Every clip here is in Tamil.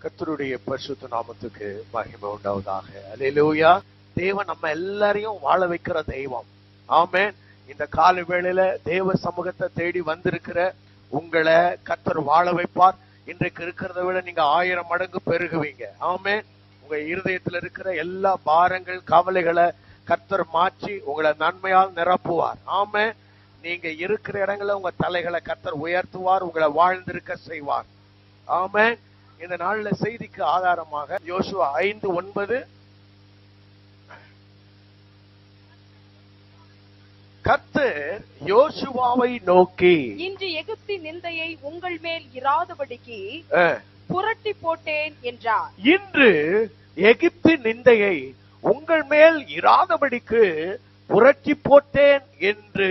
கர்த்தருடைய பரிசுத்த நாமத்துக்கு மகிமை உண்டாவதாக. அல்லேலூயா. தேவன் நம்ம எல்லாரையும் வாழ வைக்கிற தெய்வம். ஆமென். இந்த கால வேளையில தேவ சமூகத்தை தேடி வந்திருக்கிற உங்களை கர்த்தர் வாழ வைப்பார். இன்றைக்கு இருக்கிறத விட நீங்க 1000 மடங்கு பெருகுவீங்க. ஆமென். உங்க இருதயத்துல இருக்கிற எல்லா பாரங்கள் கவலைகளை கர்த்தர் மாற்றி உங்களை நன்மையால் நிரப்புவார். ஆமென். நீங்க இருக்கிற இடங்களை உங்க தலைகளை கர்த்தர் உயர்த்துவார், உங்களை வாழ்ந்திருக்க செய்வார். ஆமென். இந்த நாள்ல செய்திக்கு ஆதாரமாக யோசுவா 5:9, கர்த்தர் யோசுவாவை நோக்கி, இன்று எகிப்தின் நிந்தையை உங்கள் மேல் இராதபடிக்கு புரட்டி போட்டேன் என்றார். இன்று எகிப்தின் நிந்தையை உங்கள் மேல் இராதபடிக்கு புரட்டி போட்டேன் என்று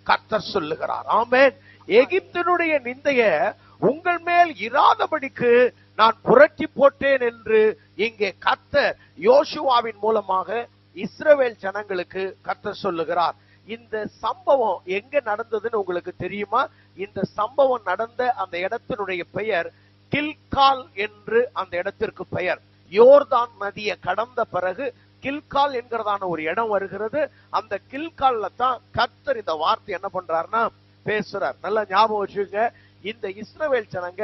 கர்த்தர் சொல்லுகிறார். ஆமென். எகிப்தினுடைய நிந்தைய உங்கள் மேல் இராதபடிக்கு நான் புரட்டி போட்டேன் என்று இங்கே கர்த்தர் யோசுவாவின் மூலமாக இஸ்ரவேல் ஜனங்களுக்கு கர்த்தர் சொல்லுகிறார். இந்த சம்பவம் எங்க நடந்ததுன்னு உங்களுக்கு தெரியுமா? இந்த சம்பவம் நடந்த அந்த இடத்தினுடைய பெயர் கில்கால் என்று அந்த இடத்திற்கு பெயர். யோர்தான் நதியை கடந்த பிறகு கில்கால் என்கிறதான ஒரு இடம் வருகிறது. அந்த கில்கால்ல தான் கர்த்தர் இந்த வார்த்தை என்ன பண்றாருன்னா பேசுறார். நல்லா ஞாபகம் வச்சுங்க. இந்த இஸ்ரவேல் ஜனங்க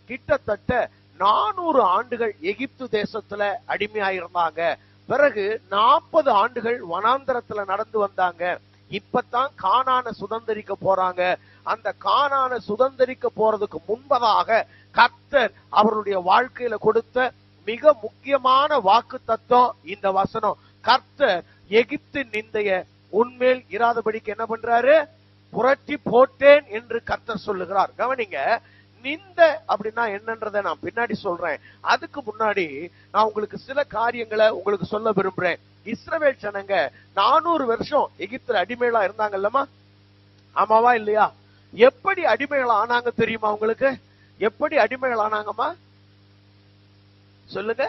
கிட்டத்தட்ட 400 ஆண்டுகள் எகிப்து தேசத்துல அடிமையாயிருந்தாங்க. பிறகு 40 ஆண்டுகள் வனாந்தரத்துல நடந்து வந்தாங்க. இப்பதான் கானான சுதந்திரிக்க போறாங்க. அந்த கானான சுதந்திரிக்க போறதுக்கு முன்பதாக கர்த்தர் அவருடைய வாழ்க்கையில கொடுத்த மிக முக்கியமான வாக்கு தத்துவம் இந்த வசனம். கர்த்தர் எகிப்தின் நிந்தைய உன்மேல் இராதபடிக்கு என்ன பண்றாரு? புரட்டி போட்டேன் என்று கர்த்தர் சொல்லுகிறார். கவனிங்க, நிந்த அப்படின்னா என்னன்றதை நான் பின்னாடி சொல்றேன். அதுக்கு முன்னாடி நான் உங்களுக்கு சில காரியங்களை உங்களுக்கு சொல்ல விரும்புறேன். இஸ்ரவேல் ஜனங்க 400 வருஷம் எகிப்துல அடிமைகளா இருந்தாங்கல்லமா? ஆமாவா இல்லையா? எப்படி அடிமைகள் ஆனாங்க தெரியுமா உங்களுக்கு? எப்படி அடிமைகள் ஆனாங்கம்மா சொல்லுங்க.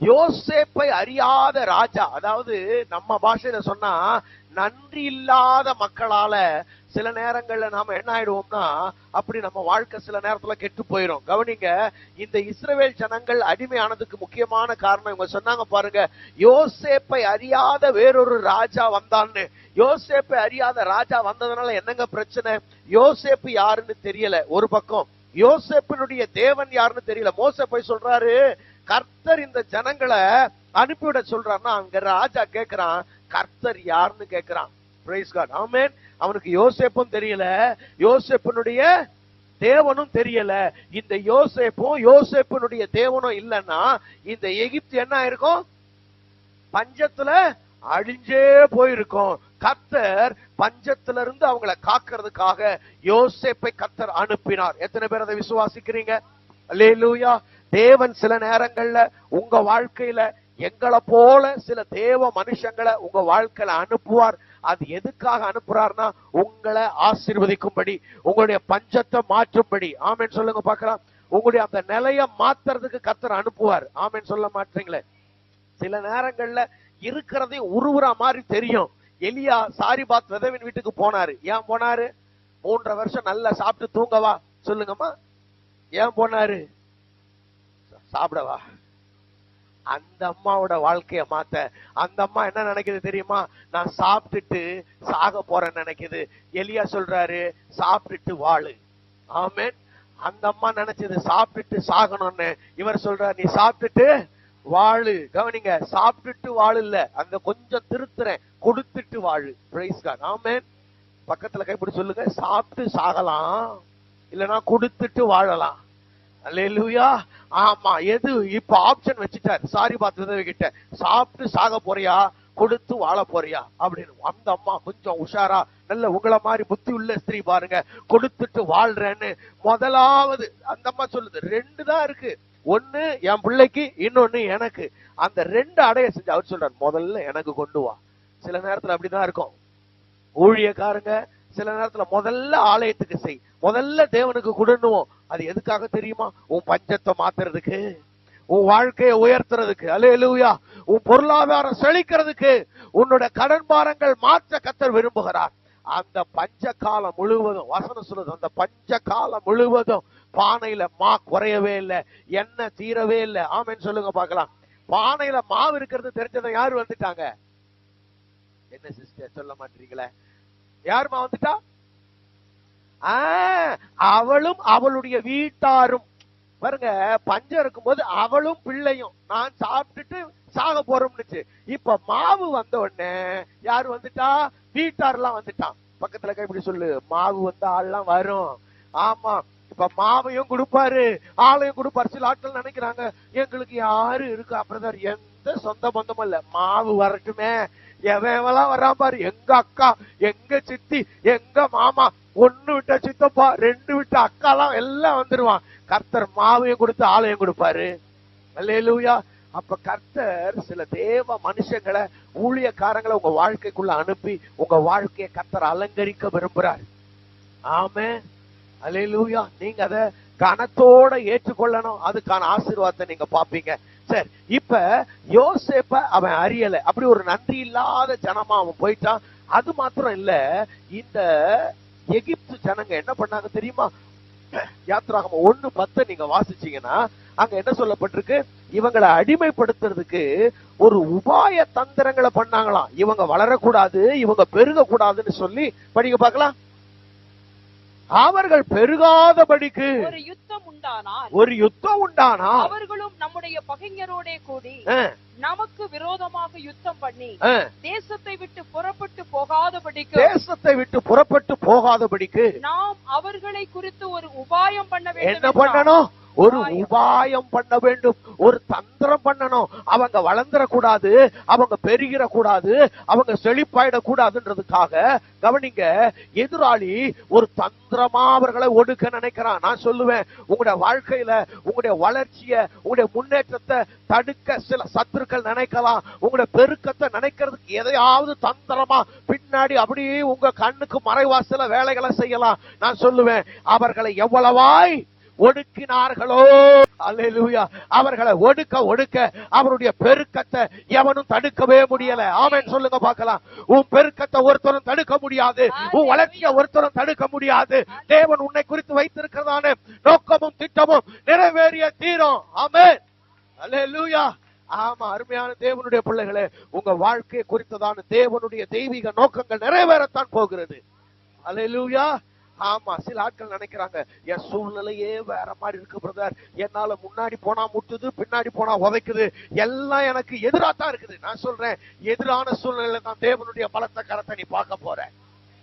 யோசேப்பை அறியாத ராஜா, அதாவது நம்ம பாஷையில சொன்னா நன்றி இல்லாத மக்களால சில நேரங்கள்ல நாம என்ன ஆயிடுவோம்னா, அப்படி நம்ம வாழ்க்கை சில நேரத்துல கெட்டு போயிடும். கவனிங்க, இந்த இஸ்ரவேல் ஜனங்கள் அடிமையானதுக்கு முக்கியமான காரணம் இவங்க சொன்னாங்க பாருங்க, யோசேப்பை அறியாத வேறொரு ராஜா வந்தான்னு. யோசேப்பை அறியாத ராஜா வந்ததுனால என்னங்க பிரச்சனை? யோசேப்பு யாருன்னு தெரியல ஒரு பக்கம், யோசேப்பினுடைய தேவன் யாருன்னு தெரியல. மோசே போய் சொல்றாரு, கர்த்தர் இந்த ஜனங்களை அனுப்பிவிட சொல்றாருன்னா அங்க ராஜா கேட்கிறான், கர்த்தர் யாருன்னு கேட்கிறான். Praise God. ஆமென். அவனுக்கு யோசேப்பும் தெரியல, யோசேப்பினுடைய தேவனும் தெரியல. இந்த யோசேப்பும் யோசேப்பினுடைய தேவனும் இல்லைன்னா இந்த எகிப்து என்ன ஆயிருக்கும்? பஞ்சத்துல அழிஞ்சே போயிருக்கும். கர்த்தர் பஞ்சத்துல இருந்து அவங்களை காக்கிறதுக்காக யோசேப்பை கர்த்தர் அனுப்பினார். எத்தனை பேர் அதை விசுவாசிக்கிறீங்க? அல்லேலூயா. தேவன் சில நேரங்கள்ல உங்க வாழ்க்கையில எங்களை போல சில தேவ மனுஷங்களை உங்க வாழ்க்கையில அனுப்புவார். அது எதுக்காக அனுப்புறாருன்னா உங்களை ஆசீர்வதிக்கும்படி, உங்களுடைய பஞ்சத்தை மாற்றும்படி. ஆமென் சொல்லுங்க பார்க்கலாம். உங்களுடைய அந்த நிலையை மாத்துறதுக்கு கர்த்தர் அனுப்புவார். ஆமென் சொல்ல மாட்டீங்களே? சில நேரங்கள்ல இருக்கிறதையும் உருவுற மாதிரி தெரியும். எலியா சாரிபாத் விதவின் வீட்டுக்கு போனாரு. ஏன் போனாரு? 3.5 வருஷம் நல்லா சாப்பிட்டு தூங்கவா? சொல்லுங்கம்மா. ஏன் போனாரு? சாப்பிடவா? அந்த அம்மாவோட வாழ்க்கைய மாத்த. அந்த அம்மா என்ன நினைக்குது தெரியுமா? நான் சாப்பிட்டுட்டு சாக போறேன்னு நினைக்குது. எலியா சொல்றாரு, சாப்பிட்டுட்டு வாழு. ஆமென். அந்த அம்மா நினைச்சது சாப்பிட்டுட்டு சாகணும்னு. இவர் சொல்றாரு, நீ சாப்பிட்டுட்டு வாழு. கவனிங்க, சாப்பிட்டுட்டு வாழு இல்ல, அந்த கொஞ்சம் திருத்துறேன், கொடுத்துட்டு வாழு. Praise God. ஆமென். பக்கத்துல கைப்பிடி சொல்லுங்க, சாப்பிட்டு சாகலாம், இல்லனா கொடுத்துட்டு வாழலாம். அல்லேலூயா. ஆமா, எது இப்ப ஆப்ஷன் வச்சுட்டார் சாரிபாத் விதவை கிட்ட. சாப்பிட்டு சாக போறியா, கொடுத்து வாழ போறியா அப்படின்னு. அந்த அம்மா கொஞ்சம் உஷாரா, நல்ல உங்களை மாதிரி புத்தி உள்ள ஸ்திரீ பாருங்க, கொடுத்துட்டு வாழ்றேன்னு முதலாவது அந்த அம்மா சொல்லுது. 2 தான் இருக்கு, ஒன்னு என் பிள்ளைக்கு, இன்னொன்னு எனக்கு. அந்த 2 அடைய செஞ்சு அவர் சொல்றாரு, முதல்ல எனக்கு கொண்டு வா. சில நேரத்துல அப்படிதான் இருக்கும் ஊழியக்காரங்க. சில நேரத்துல முதல்ல ஆலயத்துக்கு செய், முதல்ல தேவனுக்கு கொடுன்னுவோம். அது எதுக்காக தெரியுமா? உன் பஞ்சத்தை மாத்துறதுக்கு, உன் வாழ்க்கையை உயர்த்துறதுக்கு. அல்லேலூயா. உன் பொருளாதாரம் செழிக்கிறதுக்கு, உன்னோட கடன் பாரங்கள் மாற்ற கர்த்தர் விரும்புகிறார். அந்த பஞ்ச காலம் முழுவதும் வசனம் சொல்லுது, அந்த பஞ்ச காலம் முழுவதும் பானையில மா குறையவே இல்லை, எண்ணெய் தீரவே இல்லை. ஆமென் சொல்லுங்க பார்க்கலாம். பானையில மாவு இருக்கிறது தெரிஞ்சதை யாரு வந்துட்டாங்க? என்ன சிஸ்டர் சொல்ல மாட்டீங்களே, யாருமா வந்துட்டா? அவளும் அவளுடைய வீட்டாரும். பாருங்க, பஞ்சம் இருக்கும்போது அவளும் பிள்ளையும் நான் சாப்பிட்டுட்டு சாக போறோம்னுச்சு. இப்ப மாவு வந்த உடனே யாரு வந்துட்டா? வீட்டாரெல்லாம் வந்துட்டான். பக்கத்துல கைப்பிடி சொல்லு, மாவு வந்த ஆள்லாம் வரும். ஆமா, இப்ப மாவையும் கொடுப்பாரு, ஆளையும் கொடுப்பாரு. சில ஆட்கள் நினைக்கிறாங்க, எங்களுக்கு யாரு இருக்கா பிரதர், எந்த சொந்த பந்தமும் இல்ல, மாவு வரட்டுமே. எவெல்லாம் வரான் பாரு, எங்க அக்கா, எங்க சித்தி, எங்க மாமா, ஒண்ணு விட்ட சித்தப்பா, ரெண்டு விட்ட அக்காலாம் எல்லாம் வந்துருவான். கர்த்தர் மாவையும் கொடுத்து ஆளையும் கொடுப்பாரு. அல்லேலூயா. அப்ப கர்த்தர் சில தேவ மனுஷங்களை, ஊழியக்காரங்களை உங்க வாழ்க்கைக்குள்ள அனுப்பி உங்க வாழ்க்கையை கர்த்தர் அலங்கரிக்க விரும்புறார். ஆமென். அல்லேலூயா. நீங்க அத கனத்தோட ஏற்றுக்கொள்ளணும். அதுக்கான ஆசீர்வாதத்தை நீங்க பாப்பீங்க. சரி, இப்ப யோசேப்ப அவன் அறியல, அப்படி ஒரு நன்றி இல்லாத ஜனமா அவன் போயிட்டான். அது மாத்திரம் இல்ல, இந்த எகிப்து ஜனங்க என்ன பண்ணாங்க தெரியுமா? யாத்திராகமம் 1:10 நீங்க வாசிச்சீங்கன்னா அங்க என்ன சொல்லப்பட்டிருக்கு? இவங்களை அடிமைப்படுத்துறதுக்கு ஒரு உபாய தந்திரங்களை பண்ணாங்களாம். இவங்க வளரக்கூடாது, இவங்க பெருக கூடாதுன்னு சொல்லி படிக்க பார்க்கலாம். அவர்கள் பெருகாதபடிக்கு ஒரு யுத்தம் உண்டானால் அவர்களும் நம்முடைய பகைஞரோட கூடி நமக்கு விரோதமாக யுத்தம் பண்ணி தேசத்தை விட்டு புறப்பட்டு போகாதபடிக்கு நாம் அவர்களை குறித்து ஒரு உபாயம் பண்ண வேண்டும். என்ன பண்ணணும்? ஒரு உபாயம் பண்ண வேண்டும், ஒரு தந்திரம் பண்ணணும். அவங்க வளர்ந்துடக்கூடாது, அவங்க பெருகிடக்கூடாது, அவங்க செழிப்பாயிடக்கூடாதுன்றதுக்காக கவனிங்க, எதிராளி ஒரு தந்திரமா அவர்களை ஒடுக்க நினைக்கிறான். நான் சொல்லுவேன், உங்களுடைய வாழ்க்கையில உங்களுடைய வளர்ச்சிய, உங்களுடைய முன்னேற்றத்தை தடுக்க சில சத்துருக்கள் நினைக்கலாம். உங்களுடைய பெருக்கத்தை நினைக்கிறதுக்கு எதையாவது தந்திரமா பின்னாடி அப்படியே உங்க கண்ணுக்கு மறைவா சில வேலைகளை செய்யலாம். நான் சொல்லுவேன், அவர்களை எவ்வளவாய் ஒடுக்கினார்களோ, அல்லேலூயா, அவர்களை ஒடுக்க அவருடைய பெருக்கத்தை எவனும் தடுக்கவே முடியல. ஆமென் சொல்லுங்க பார்க்கலாம். உன் பெருக்கத்தை ஒருத்தரும் தடுக்க முடியாது, உன் வளர்ச்சியை ஒருத்தரும் தடுக்க முடியாது. தேவன் உன்னை குறித்து வைத்திருக்கிறதான நோக்கமும் திட்டமும் நிறைவேறிய தீரும். ஆமென், அல்லேலூயா. ஆமா, அருமையான தேவனுடைய பிள்ளைகளே, உங்க வாழ்க்கையை குறித்ததான தேவனுடைய தெய்வீக நோக்கங்கள் நிறைவேறத்தான் போகிறது. அல்லேலூயா. ஆமா, சில ஆட்கள் நினைக்கிறாங்க, என் சூழ்நிலையே வேற மாதிரி இருக்கு பிரதர், என்னால முன்னாடி போனா முட்டுது, பின்னாடி போனா உதைக்குது, எல்லாம் எனக்கு எதிராத்தான் இருக்குது. நான் சொல்றேன், எதிரான சூழ்நிலையில தான் தேவனுடைய பலத்த கரத்தை நீ பார்க்க போற.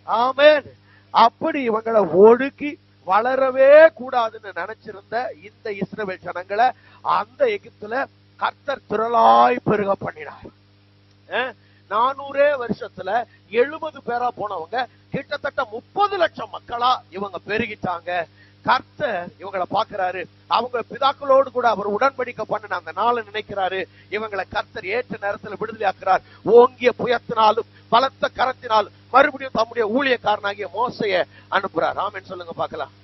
ஆமென். அப்படி இவங்களை ஒடுக்கி வளரவே கூடாதுன்னு நினைச்சிருந்த இந்த இஸ்ரவேல் ஜனங்களை அந்த எகிப்துல கர்த்தர் திரளாய் பெருக பண்ணினார். 400 வருஷத்துல 70 பேரா போனவங்க கிட்டத்தட்ட 30 லட்சம் மக்களா இவங்க பெருகிட்டாங்க. கர்த்தர் இவங்களை பாக்குறாரு. அவங்க பிதாக்களோடு கூட அவர் உடன்படிக்கை பண்ணின அந்த நாளை நினைக்கிறாரு. இவங்களை கர்த்தர் ஏற்ற நேரத்தில் விடுதலையாக்குறார். ஓங்கிய புயத்தினாலும் பலத்த கரத்தினாலும் மறுபடியும் தம்முடைய ஊழியக்காரனாகிய மோசையை அனுப்புறார். ஆமென் சொல்லுங்க பார்க்கலாம்.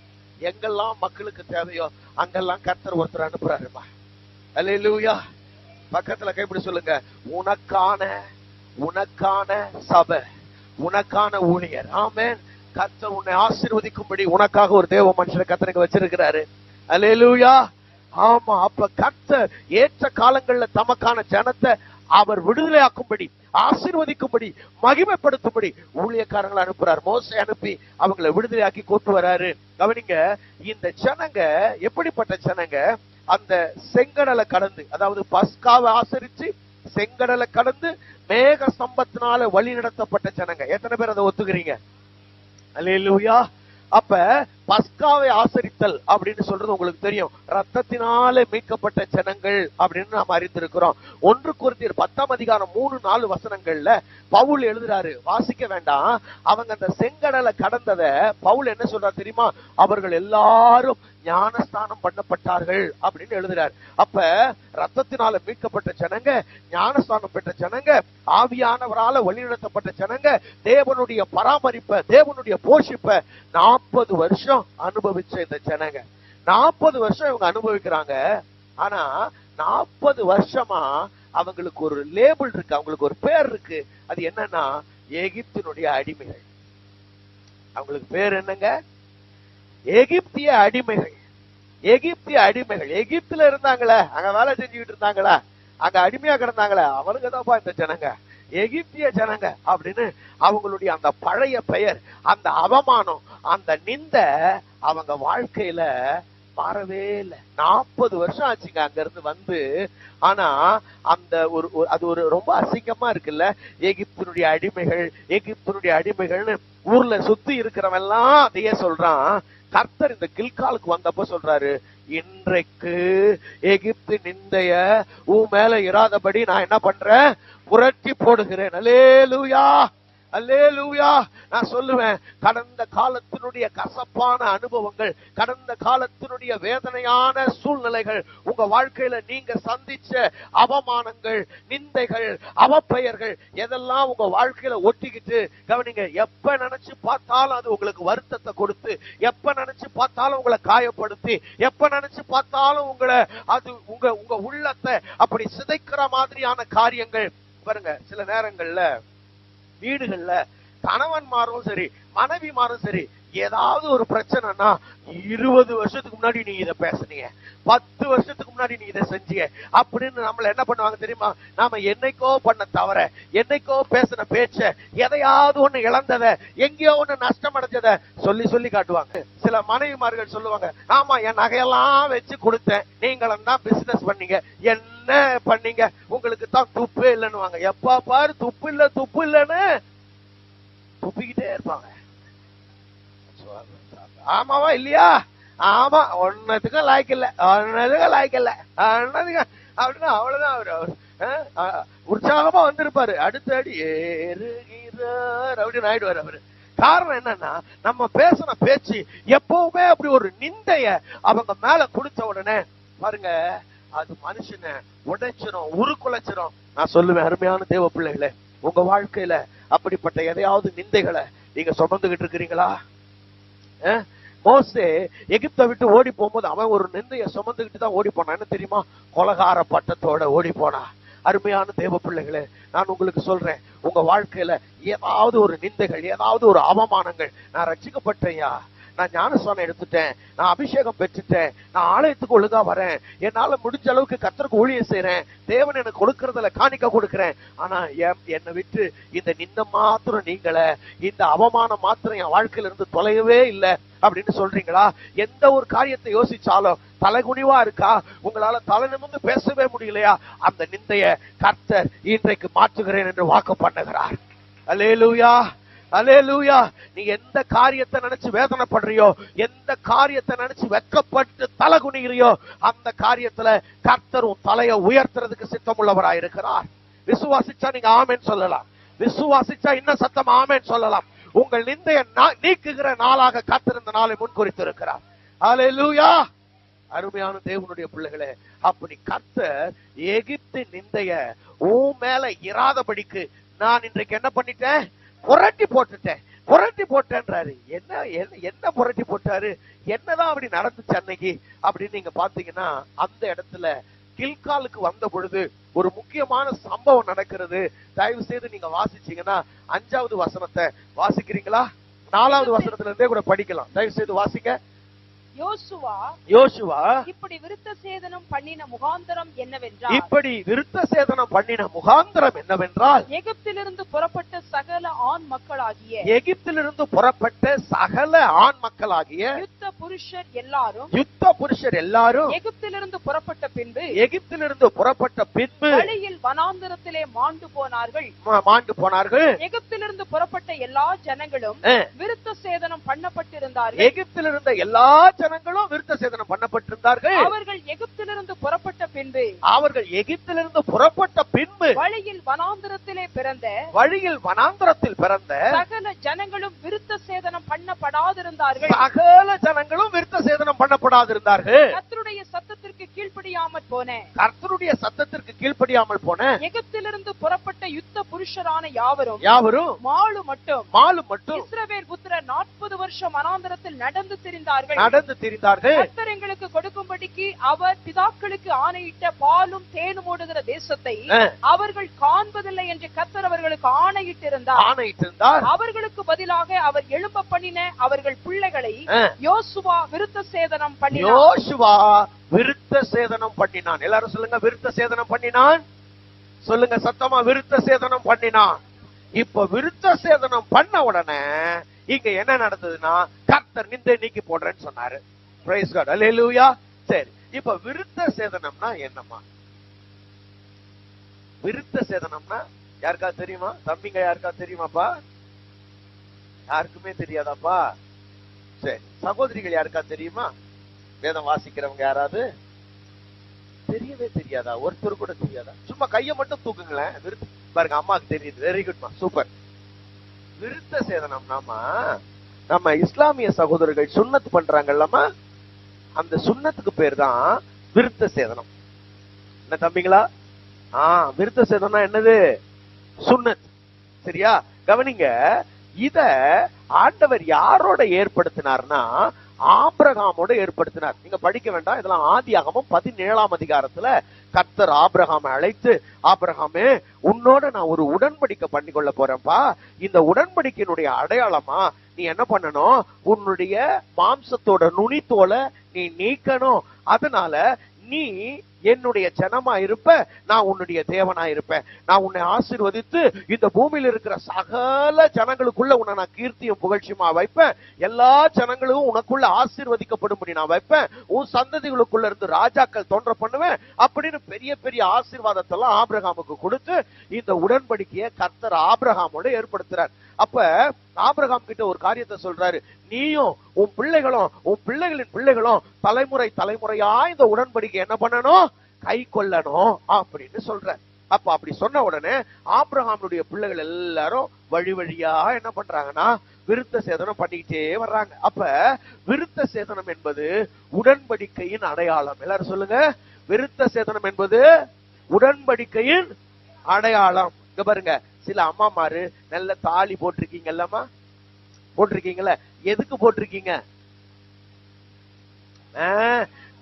எங்கெல்லாம் மக்களுக்கு தேவையோ அங்கெல்லாம் கர்த்தர் ஒருத்தர் அனுப்புறாருமா. அல்லேலூயா. பக்கத்துல கைப்பிடி சொல்லுங்க, உனக்கான சபை, உனக்கான ஊழியர். ஆமென். கர்த்தர் உன்னை ஆசீர்வதிக்கும்படி உனக்காக ஒரு தேவ மனுஷனை கர்த்தருக்கு வச்சிருக்கிறாரு. அல்லேலூயா. ஆமா, அப்ப கர்த்தர் ஏற்ற காலங்கள்ல தமக்கான ஜனத்தை அவர் விடுதலையாக்கும்படி, ஆசீர்வதிக்கும்படி, மகிமைப்படுத்தும்படி ஊழியக்காரங்களை அனுப்புறார். மோசே அனுப்பி அவங்களை விடுதலையாக்கி கூட்டு வராரு. கவனிங்க, இந்த ஜனங்க எப்படிப்பட்ட ஜனங்க? அந்த செங்கடலை கடந்து, அதாவது பஸ்காவை ஆசரிச்சு செங்கடலை கடந்து மேக ஸ்தம்பத்தினால வழி நடத்தப்பட்ட ஜனங்க. எத்தனை பேர் அதை ஒத்துக்கிறீங்க? அல்லேலூயா. அப்ப பஸ்காவை ஆசரித்தல் அப்படின்னு சொல்றது உங்களுக்கு தெரியும். ரத்தத்தினாலே மீட்கப்பட்ட ஜனங்கள் அப்படின்னு நாம் அறிந்திருக்கிறோம். 1 கொரிந்தியர் 10ஆம் அதிகாரம் 3-4 வசனங்கள்ல பவுல் எழுதுறாரு, வாசிக்க வேண்டாம். அவங்க அந்த செங்கடலை கடந்தத பவுல் என்ன சொல்றாரு தெரியுமா? அவர்கள் எல்லாரும் ஞானஸ்தானம் பண்ணப்பட்டார்கள் அப்படின்னு எழுதுறாரு. அப்ப ரத்தத்தினால மீட்கப்பட்ட ஜனங்க, ஞானஸ்தானம் பெற்ற ஜனங்க, ஆவியானவரால வழிநடத்தப்பட்ட ஜனங்க, தேவனுடைய பராமரிப்பை, தேவனுடைய போஷிப்பை 40 வருஷம் அனுபவிச்ச இந்த ஜனங்க. 40 வருஷம் இவங்க அனுபவிக்கிறாங்க. ஆனா 40 வருஷமா அவங்களுக்கு ஒரு லேபிள் இருக்கு, அவங்களுக்கு ஒரு பேர் இருக்கு. அது என்னன்னா, எகிப்தினுடைய அடிமைகள். அவங்களுக்கு பேர் என்னங்க? எகிப்திய அடிமைகள். எகிப்திய அடிமைகள். எகிப்துல இருந்தாங்களே, அங்க வேலை செஞ்சுக்கிட்டு இருந்தாங்களா, அங்க அடிமையா கிடந்தாங்களே, அவனுக்கு தான்ப்பா இந்த ஜனங்க, எகிப்திய ஜனங்க அப்படின்னு அவங்களுடைய அந்த பழைய பெயர், அந்த அவமானம், அந்த நிந்த அவங்க வாழ்க்கையில மாறவே இல்லை. 40 வருஷம் ஆச்சுங்க அங்க இருந்து வந்து. ஆனா அந்த அது ஒரு ரொம்ப அசிங்கமா இருக்குல்ல. எகிப்தினுடைய அடிமைகள், எகிப்தினுடைய அடிமைகள்னு ஊர்ல சுத்தி இருக்கிறவன் எல்லாம் அதையே சொல்றான். கர்த்தர் இந்த கில்காலுக்கு வந்தப்ப சொல்றாரு, இன்றைக்கு எகிப்து நிந்தைய உன் மேல இராதபடி நான் என்ன பண்றேன்? புரட்டி போடுகிறேன். அல்லேலூயா, அல்லேலூயா. நான் சொல்லுவேன், கடந்த காலத்தினுடைய கசப்பான அனுபவங்கள், கடந்த காலத்தினுடைய வேதனையான சூழ்நிலைகள், உங்க வாழ்க்கையில நீங்க சந்திச்ச அவமானங்கள், நிந்தைகள், அவப்பெயர்கள் எதெல்லாம் உங்க வாழ்க்கையில ஒட்டிக்கிட்டு கவனிங்க. எப்ப நினைச்சு பார்த்தாலும் அது உங்களுக்கு வருத்தத்தை கொடுத்து, எப்ப நினைச்சு பார்த்தாலும் உங்களை காயப்படுத்தி, எப்ப நினைச்சு பார்த்தாலும் உங்களை அது உங்க உள்ளத்தை அப்படி சிதைக்கிற மாதிரியான காரியங்கள் பாருங்க. சில நேரங்கள்ல வீடுகள்ல கணவன்மாரும் சரி, மனைவிமாரும் சரி, ஏதாவது ஒரு பிரச்சனைனா 20 வருஷத்துக்கு முன்னாடி நீ இதை பேசுனீங்க, 10 வருஷத்துக்கு முன்னாடி நீ இதை செஞ்சிய அப்படின்னு நம்மள என்ன பண்ணுவாங்க தெரியுமா? நாம என்னைக்கோ பண்ண தவற, என்னைக்கோ பேசின பேச்ச, எதையாவது ஒண்ணு இழந்தத, எங்கேயோ ஒண்ணு நஷ்டம் அடைஞ்சத சொல்லி சொல்லி காட்டுவாங்க. சில மனைவிமார்கள் சொல்லுவாங்க, ஆமா என் நகையெல்லாம் வச்சு கொடுத்தேன், நீங்களும் தான் பிசினஸ் பண்ணீங்க, என்ன பண்ணீங்க, உங்களுக்கு தான் துப்பு இல்லைன்னு. எப்ப பாரு துப்பு இல்ல துப்பு இல்லன்னு துப்பிக்கிட்டே இருப்பாங்க. ஆமாவா இல்லையா? ஆமா, ஒன்னதுக்கும் லாய்க்கு இல்ல, ஒன்னதுக்கும் லாய்க்கு இல்ல, அப்படின்னா அவ்வளவுதான். அவரு உற்சாகமா வந்திருப்பாரு, அடுத்த அடி ஏறுகிறார் அப்படின்னு ஆயிடுவாரு அவரு. காரணம் என்னன்னா, நம்ம பேசின பேச்சு எப்பவுமே அப்படி ஒரு நிந்தைய அவங்க மேல குடிச்ச உடனே பாருங்க, அது மனுஷனை உடைச்சிரும், உருக்குலைச்சிரும். நான் சொல்லுவேன், அருமையான தேவ பிள்ளைகளே, உங்க வாழ்க்கையில அப்படிப்பட்ட எதையாவது நிந்தைகளை நீங்க சுமந்துகிட்டு இருக்கிறீங்களா? மோசே எகிப்தை விட்டு ஓடி போகும்போது அவன் ஒரு நிந்தைய சுமந்துகிட்டு தான் ஓடி போனான். என்ன தெரியுமா? கொலகார பட்டத்தோட ஓடி போனா. அருமையான தேவ பிள்ளைகளே, நான் உங்களுக்கு சொல்றேன், உங்க வாழ்க்கையில ஏதாவது ஒரு நிந்தைகள், ஏதாவது ஒரு அவமானங்கள், நான் ரட்சிக்கப்பட்டேயா, நான் ஞானஸ்நானம் எடுத்துட்டேன், நான் அபிஷேகம் பெற்றுட்டேன், நான் ஆலயத்துக்கு ஒழுங்கா வரேன், என்னால முடிஞ்ச அளவுக்கு கர்த்தருக்கு ஊழியம் செய்யறேன், தேவன் எனக்கு கொடுக்கறதுல காணிக்க கொடுக்கிறேன், ஆனா என்னை விட்டு இந்த நிந்த மாத்திரம் நீங்கள, இந்த அவமானம் மாத்திரம் என் வாழ்க்கையில இருந்து தொலையவே இல்லை அப்படின்னு சொல்றீங்களா? எந்த ஒரு காரியத்தை யோசிச்சாலும் தலைகுனிவா இருக்கா? உங்களால தலை நிமிர்ந்து பேசவே முடியலையா? அந்த நிந்தைய கர்த்தர் இன்றைக்கு மாற்றுகிறேன் என்று வாக்கு பண்ணுகிறார். அல்லேலூயா, அல்லேலூயா. நீ எந்த காரியத்தை நினைச்சு வேதனைப்படுறியோ, எந்த காரியத்தை நினைச்சு வெட்கப்பட்டு தலை குனிகிறியோ, அந்த காரியத்துல கர்த்தர் உன் தலையை உயர்த்துறதுக்கு சித்தமுள்ளவராயிருக்கிறார். விசுவாசிச்சா நீங்க ஆமென் சொல்லலாம், விசுவாசிச்சா இன்னும் சத்தம் ஆமென் சொல்லலாம். உங்கள் நிந்தையை நீக்குகிற நாளாக கர்த்தர் இந்த நாளை முன்குறித்திருக்கிறார். அல்லேலூயா. அருமையான தேவனுடைய பிள்ளைகளே, அப்படி கர்த்தர் எகிப்து நிந்தைய உன் மேல இராதபடிக்கு நான் இன்றைக்கு என்ன பண்ணிட்டேன்? புரட்டி போட்டுட்டேன், புரட்டி போட்டேன்றாரு. என்ன புரட்டி போட்டாரு? என்னதான் அப்படி நடந்துச்சு அன்னைக்கு அப்படின்னு நீங்க பாத்தீங்கன்னா, அந்த இடத்துல கில்காலுக்கு வந்த பொழுது ஒரு முக்கியமான சம்பவம் நடக்கிறது. தயவு செய்து நீங்க வாசிச்சீங்கன்னா 5வது வசனத்தை வாசிக்கிறீங்களா? 4வது வசனத்துல இருந்தே கூட படிக்கலாம். தயவு செய்து வாசிங்க. யோசுவா இப்படி விருத்த சேதனம் பண்ணின முகாந்தரம் என்னவென்றால், இப்படி விருத்த சேதனம் பண்ணின முகாந்தரம் என்னவென்றால், எகிப்திலிருந்து புறப்பட்ட சகல ஆண் மக்களாகிய, எகிப்திலிருந்து புறப்பட்ட சகல ஆண் மக்களாகிய யுத்த புருஷர் எல்லாரும், யுத்த புருஷர் எல்லாரும் எகிப்திலிருந்து புறப்பட்ட பின்பு, எகிப்திலிருந்து புறப்பட்ட பின்பு வழியில் வனாந்தரத்திலே மாண்டு போனார்கள். எகிப்திலிருந்து புறப்பட்ட எல்லா ஜனங்களும் விருத்த சேதனம் பண்ணப்பட்டிருந்தார்கள். எகிப்திலிருந்த எல்லா ஜனங்களும் விருத்த சேதனம் பண்ணப்பட்டிருந்தார்கள். அவர்கள் எகிப்திலிருந்து புறப்பட்ட பின்பு, அவர்கள் எகிப்திலிருந்து புறப்பட்ட பின்பு வழியில் வனாந்தரத்திலே பிறந்த, வழியில் வனாந்தரத்தில் பிறந்த சகல ஜனங்களும் விருத்த சேதனம் பண்ணப்படாதிருந்தார்கள். சகல ஜனங்களும் விருத்த சேதனம் பண்ணப்படாதிருந்தார்கள். கர்த்தருடைய சத்தத்திற்கு கீழ்ப்படியாமல் போன, கர்த்தருடைய சத்தத்திற்கு கீழ்ப்படியாமல் போன எகிப்திலிருந்து புறப்பட்ட யுத்த புருஷரான யாவரும் யாவரும் மாலு மட்டும் இஸ்ரவேல் புத்திரர் 40 40 வருஷம் வனாந்தரத்தில் நடந்து திரிந்தார்கள். கர்த்தர் எங்களுக்கு கொடுக்கும்படிக்கு அவர் பிதாக்களுக்கு ஆணையிட்ட பாலும் தேனும் ஓடுகிற தேசத்தை அவர்கள் காண்பதில்லை என்று கர்த்தர் அவர்களுக்கு ஆணையிட்டிருந்தார். அவர்களுக்கு பதிலாக அவர் எழும்ப பண்ணின அவர்கள் பிள்ளைகளை யோசுவா விருத்த சேதனம் பண்ணினான். எல்லாரும் சொல்லுங்க, விருத்த சேதனம் பண்ணினான். சொல்லுங்க சத்தமா, விருத்த சேதனம் பண்ணினான். இப்ப விருத்த சேதனம் பண்ண உடனே இங்க என்ன நடந்ததுன்னா, கர்த்தர் நிந்தை நீக்கி போடுறேன்னு சொன்னாரு. பிரைஸ் காட், அல்லேலூயா. சரி, இப்ப விருத்த சேதனம்னா என்னமா? விருத்த சேதனம்னா யாருக்கா தெரியுமா? தம்பிங்க யாருக்கா தெரியுமாப்பா? யாருக்குமே தெரியாதாப்பா? சரி, சகோதரிகள் யாருக்கா தெரியுமா? வேதம் வாசிக்கிறவங்க யாராவது? தெரியவே தெரியாதா? ஒருத்தர் கூட தெரியாதா? சும்மா கையை மட்டும் தூக்குங்களேன். பாருங்க, அம்மாக்கு தெரியுது. வெரி குட்மா, சூப்பர். விருத்த சேதனம்னாமா, நம்ம இஸ்லாமிய சகோதரர்கள் சுன்னத் பண்றாங்கல்லமா, அந்த சுன்னத்துக்கு பேர் தான் விருத்த சேதனம். என்ன தம்பிங்களா? விருத்த சேதனம்னா என்னது? சுன்னத். சரியா? கவனிங்க, இத ஆண்டவர் யாரோட ஏற்படுத்தினார்னா ஆபிரகாமோட ஏற்படுத்தினார். நீங்க படிக்க வேண்டாம், இதெல்லாம் ஆதியாகமம் 17ஆம் அதிகாரத்துல கர்த்தர் ஆபிரகாமை அழைத்து, ஆபிரகாமே, உன்னோட நான் ஒரு உடன்படிக்கை பண்ணி கொள்ள போறேன்ப்பா. இந்த உடன்படிக்கையினுடைய அடையாளமா நீ என்ன பண்ணணும்? உன்னுடைய மாம்சத்தோட நுனித்தோலை நீ நீக்கணும். அதனால நீ என்னுடைய ஜனமா இருப்ப, நான் உன்னுடைய தேவனா இருப்பேன். நான் உன்னை ஆசீர்வதித்து இந்த பூமியில் இருக்கிற சகல ஜனங்களுக்குள்ள உன்னை நான் கீர்த்தியும் புகழ்ச்சியுமா வைப்பேன். எல்லா ஜனங்களும் உனக்குள்ள ஆசீர்வதிக்கப்படும்படி நான் வைப்பேன். உன் சந்ததிகளுக்குள்ள இருந்து ராஜாக்கள் தோன்ற பண்ணுவேன் அப்படின்னு பெரிய பெரிய ஆசீர்வாதத்தெல்லாம் ஆபிரகாமுக்கு கொடுத்து இந்த உடன்படிக்கையை கர்த்தர் ஆபிரகாமோட ஏற்படுத்துறார். அப்ப ஆபிரகாம் கிட்ட ஒரு காரியத்தை சொல்றாரு, நீயும் உன் பிள்ளைகளும் உன் பிள்ளைகளின் பிள்ளைகளும் தலைமுறை தலைமுறையா இந்த உடன்படிக்கை என்ன பண்ணணும்? கை கொள்ளணும் அப்படின்னு சொல்ற. அப்ப அப்படி சொன்ன உடனே ஆபிரகாமுடைய பிள்ளைகள் எல்லாரும் வழி வழியா என்ன பண்றாங்கன்னா விருத்த சேதனம் பண்ணிக்கிட்டே வர்றாங்க. அப்ப விருத்த சேதனம் என்பது உடன்படிக்கையின் அடையாளம். எல்லாரும் சொல்லுங்க, விருத்த சேதனம் என்பது உடன்படிக்கையின் அடையாளம். இங்க பாருங்க, சில அம்மாமாரு நல்ல தாலி போட்டிருக்கீங்கல்லம்மா, போட்டிருக்கீங்கல்ல, எதுக்கு போட்டிருக்கீங்க?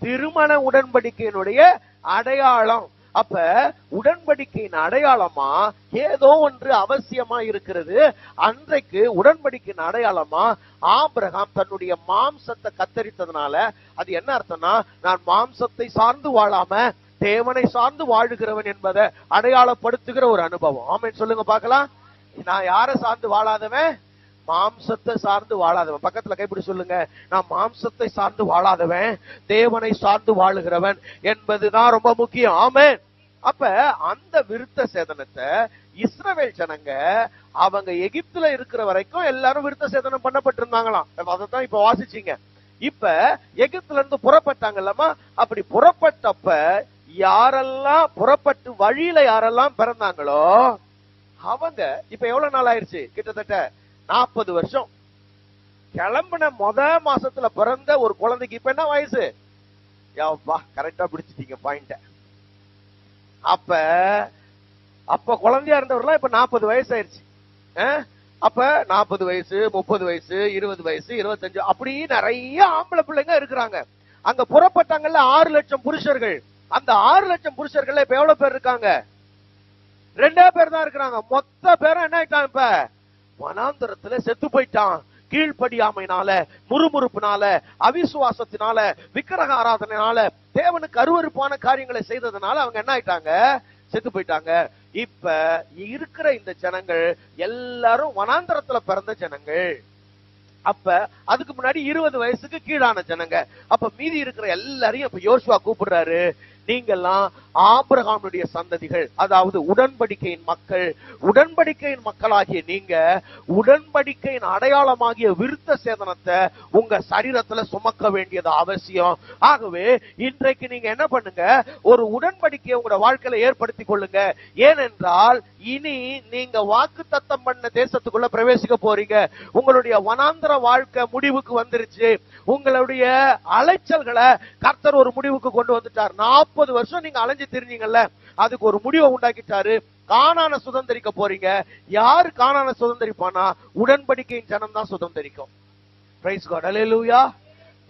திருமண உடன்படிக்கையினுடைய அடையாளம். அப்ப உடன்படிக்கையின் அடையாளமா ஏதோ ஒன்று அவசியமா இருக்கிறது. அன்றைக்கு உடன்படிக்கையின் அடையாளமா ஆபிரகாம் தன்னுடைய மாம்சத்தை கத்தரித்ததுனால அது என்ன அர்த்தம்னா, நான் மாம்சத்தை சார்ந்து வாழாம தேவனை சார்ந்து வாழுகிறவன் என்பதை அடையாளப்படுத்துகிற ஒரு அனுபவம். ஆமென் சொல்லுங்க பார்க்கலாம். நான் யாரை சார்ந்து வாழாதவன்? மாம்சத்தை சார்ந்து வாழாதவன். பக்கத்துல கைப்பிடி சொல்லுங்க, நான் மாம்சத்தை சார்ந்து வாழாதவன், தேவனை சார்ந்து வாழுகிறவன் என்பதுதான் ரொம்ப முக்கியம். ஆமென். அப்ப அந்த விருத்த சேதனத்தை இஸ்ரவேல் ஜனங்க அவங்க எகிப்துல இருக்கிற வரைக்கும் எல்லாரும் விருத்த சேதனம் பண்ணப்பட்டிருந்தாங்களாம். அதைத்தான் இப்ப வாசிச்சீங்க. இப்ப எகிப்துல இருந்து புறப்பட்டாங்கல்லமா, அப்படி புறப்பட்டப்ப யாரெல்லாம் புறப்பட்டு வழியில யாரெல்லாம் பிறந்தாங்களோ அவங்க இப்ப எவ்வளவு நாள் ஆயிருச்சு? கிட்டத்தட்ட 40 வருஷம். கிளம்பின மாசத்துல பிறந்த ஒரு குழந்தைக்கு இப்ப என்ன வயசு? கரெக்டா பிடிச்சிட்டீங்க பாயிண்ட. அப்ப குழந்தையா இருந்தவர்லாம் இப்ப 40 வயசு ஆயிருச்சு. அப்ப 40 வயசு, 30 வயசு, 20 வயசு, 25, அப்படி நிறைய ஆம்பளை பிள்ளைங்க இருக்கிறாங்க. அங்க புறப்பட்டாங்கல்ல 6 லட்சம் புருஷர்கள். அந்த 6 லட்சம் புருஷர்கள் இப்ப எவ்வளவு பேர் இருக்காங்க? 2 பேர் தான் இருக்கிறாங்க. மொத்த பேரும் என்ன ஆயிட்டான்? இப்ப வனாந்தரத்துல செத்து போயிட்டான். கீழ்ப்படியாமையினால, முறுமுறுப்புனால, அவிசுவாசத்தினால, விக்கிரக ஆராதனைனால, தேவனுக்கு அருவருப்பான காரியங்களை செய்ததுனால அவங்க என்ன ஆயிட்டாங்க? செத்து போயிட்டாங்க. இப்ப இருக்கிற இந்த ஜனங்கள் எல்லாரும் வனாந்தரத்துல பிறந்த ஜனங்கள். அப்ப அதுக்கு முன்னாடி 20 வயசுக்கு கீழான ஜனங்க. அப்ப மீதி இருக்கிற எல்லாரையும் இப்ப யோசுவா கூப்பிடுறாரு, நீங்கெல்லாம் ஆபிரகாமுடைய சந்ததிகள், அதாவது உடன்படிக்கையின் மக்கள். உடன்படிக்கையின் மக்களாகிய நீங்க உடன்படிக்கையின் அடையாளமாகிய விருத்த சேதனத்தை உங்க சரீரத்துல சுமக்க வேண்டியது அவசியம். ஆகவே இன்றைக்கு நீங்க என்ன பண்ணுங்க? ஒரு உடன்படிக்கையை உங்களோட வாழ்க்கையில ஏற்படுத்திக் கொள்ளுங்க. ஏனென்றால் இனி நீங்க வாக்குத்தத்தம் பண்ண தேசத்துக்குள்ள பிரவேசிக்க போறீங்க. உங்களுடைய வனாந்தர வாழ்க்கை முடிவுக்கு வந்துருச்சு. உங்களுடைய அலைச்சல்களை கர்த்தர் ஒரு முடிவுக்கு கொண்டு வந்துட்டார். 40 வருஷம் நீங்க அலைஞ்சு திரிஞ்சீங்கல்ல, அதுக்கு ஒரு முடிவை உண்டாக்கிட்டாரு. கானான சுதந்திரிக்க போறீங்க. யாரு கானான சுதந்திரிப்பானா? உடன்படிக்கையின் ஜனம் தான் சுதந்திரிக்கும். Price God. அல்லேலூயா.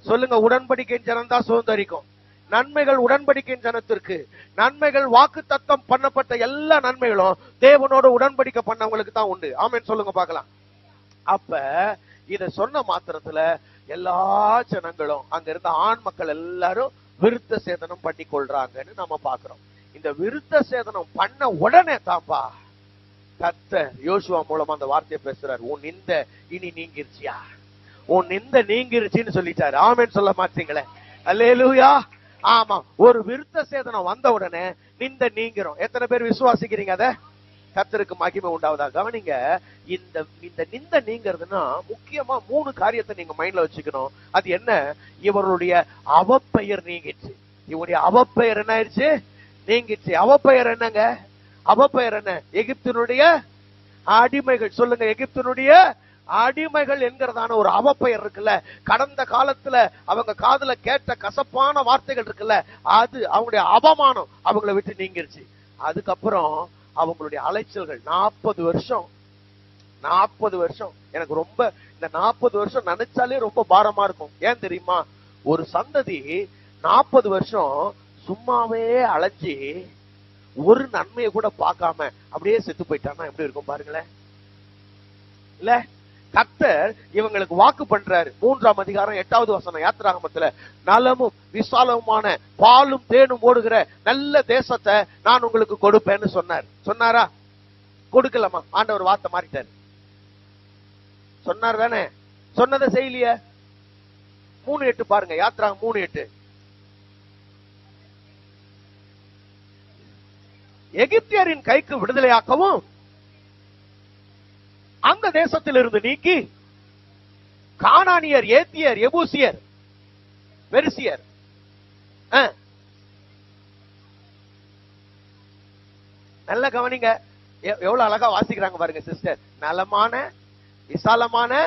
சொல்லுங்க, உடன்படிக்கையின் ஜனம் தான் சுதந்தரிக்கும். நன்மைகள் உடன்படிக்கையின் ஜனத்திற்கு, நன்மைகள் வாக்குத்தத்தம் பண்ணப்பட்ட எல்லா நன்மைகளும் தேவனோட உடன்படிக்கை பண்ணவங்களுக்கு தான் உண்டு. ஆமென் சொல்லுங்க பார்க்கலாம். அப்ப இத சொன்ன மாத்திரத்துல எல்லா ஜனங்களும், அங்க இருந்த ஆண் மக்கள் எல்லாரும் விருத்த சேதனம் பண்ணி கொள்றாங்கன்னு நம்ம பாக்குறோம். இந்த விருத்த சேதனம் பண்ண உடனே தான்ப்பா கர்த்தர் யோசுவா மூலமா அந்த வார்த்தையை பேசுறாரு. உன் நிந்த இனி நீங்கிருச்சியா, உன் நிந்த நீங்கிருச்சின்னு சொல்லிட்டாரு. ஆமென் சொல்ல மாட்டீங்களே? அல்லேலூயா. ஆமா, ஒரு விருத்த சேதனம் வந்த உடனே நிந்த நீங்கிறோம். எத்தனை பேர் விசுவாசிக்கிறீங்க? அத கர்த்தருக்கு மகிமை உண்டாவதா? கவனிங்க, இந்த நிந்த நீங்கிறதுனா முக்கியமா 3 காரியத்தை நீங்க மைண்ட்ல வச்சுக்கணும். அது என்ன? இவருடைய அவப்பெயர் நீங்கிச்சு. இவருடைய அவப்பெயர் என்ன ஆயிடுச்சு? நீங்கிச்சு. அவப்பெயர் என்னங்க? அவப்பெயர் என்ன? எகிப்தினுடைய அடிமைகள். சொல்லுங்க, எகிப்தினுடைய அடிமைகள் என்கிறதான ஒரு அவப்பெயர் இருக்குல்ல. கடந்த காலத்துல அவங்க காதுல கேட்ட கசப்பான வார்த்தைகள் இருக்குல்ல, அது அவங்களுடைய அவமானம் அவங்களை விட்டு நீங்கிருச்சு. அதுக்கப்புறம் அவங்களுடைய அலைச்சல்கள் 40 வருஷம். 40 வருஷம் எனக்கு ரொம்ப, இந்த 40 வருஷம் நினைச்சாலே ரொம்ப பாரமா இருக்கும். ஏன் தெரியுமா? ஒரு சந்ததி 40 வருஷம் சும்மாவே அலைஞ்சி ஒரு நன்மையை கூட பார்க்காம அப்படியே செத்து போயிட்டான்னா எப்படி இருக்கும் பாருங்களேன். இல்ல, கர்த்தர் இவங்களுக்கு வாக்கு பண்றாரு. 3ஆம் அதிகாரம் 8வது வசனம் யாத்திராகமத்துல, நலமும் விசாலமுமான பாலும் தேனும் ஓடுகிற நல்ல தேசத்தை நான் உங்களுக்கு கொடுப்பேன்னு சொன்னார். சொன்னாரா? கொடுக்கலாமா? ஆண்டவர் வார்த்தை மாறிட்டாரு. சொன்னார் தானே? சொன்னதை செய்யலைய. 3:8 பாருங்க, யாத்திராகம் 3:8. எகிப்தியரின் கைக்கு விடுதலையாக்கவும் அந்த தேசத்தில் இருந்து நீக்கி கானானியர், ஏத்தியர், எபூசியர், பெரிசியர், நல்ல கவனிங்க, எவ்வளவு அழகா வாசிக்கிறாங்க பாருங்க சிஸ்டர். நலமான விசாலமான,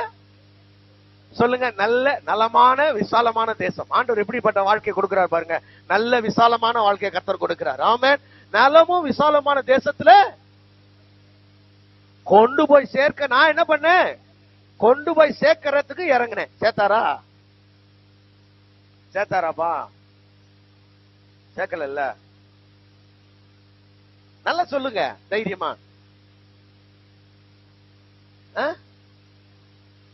சொல்லுங்க, நல்ல நலமான விசாலமான தேசம். ஆண்டவர் எப்படிப்பட்ட வாழ்க்கை கொடுக்கிறார் பாருங்க. நல்ல விசாலமான வாழ்க்கையை கர்த்தர் கொடுக்கிறார். ஆமென். நலமும் விசாலமான தேசத்துல கொண்டு போய் சேர்க்க நான் என்ன பண்ணேன்? கொண்டு போய் சேர்க்கறதுக்கு இறங்கினேன். சேர்த்தாரா? சேர்த்தாராப்பா? சேர்க்கல. நல்லா சொல்லுங்க தைரியமா.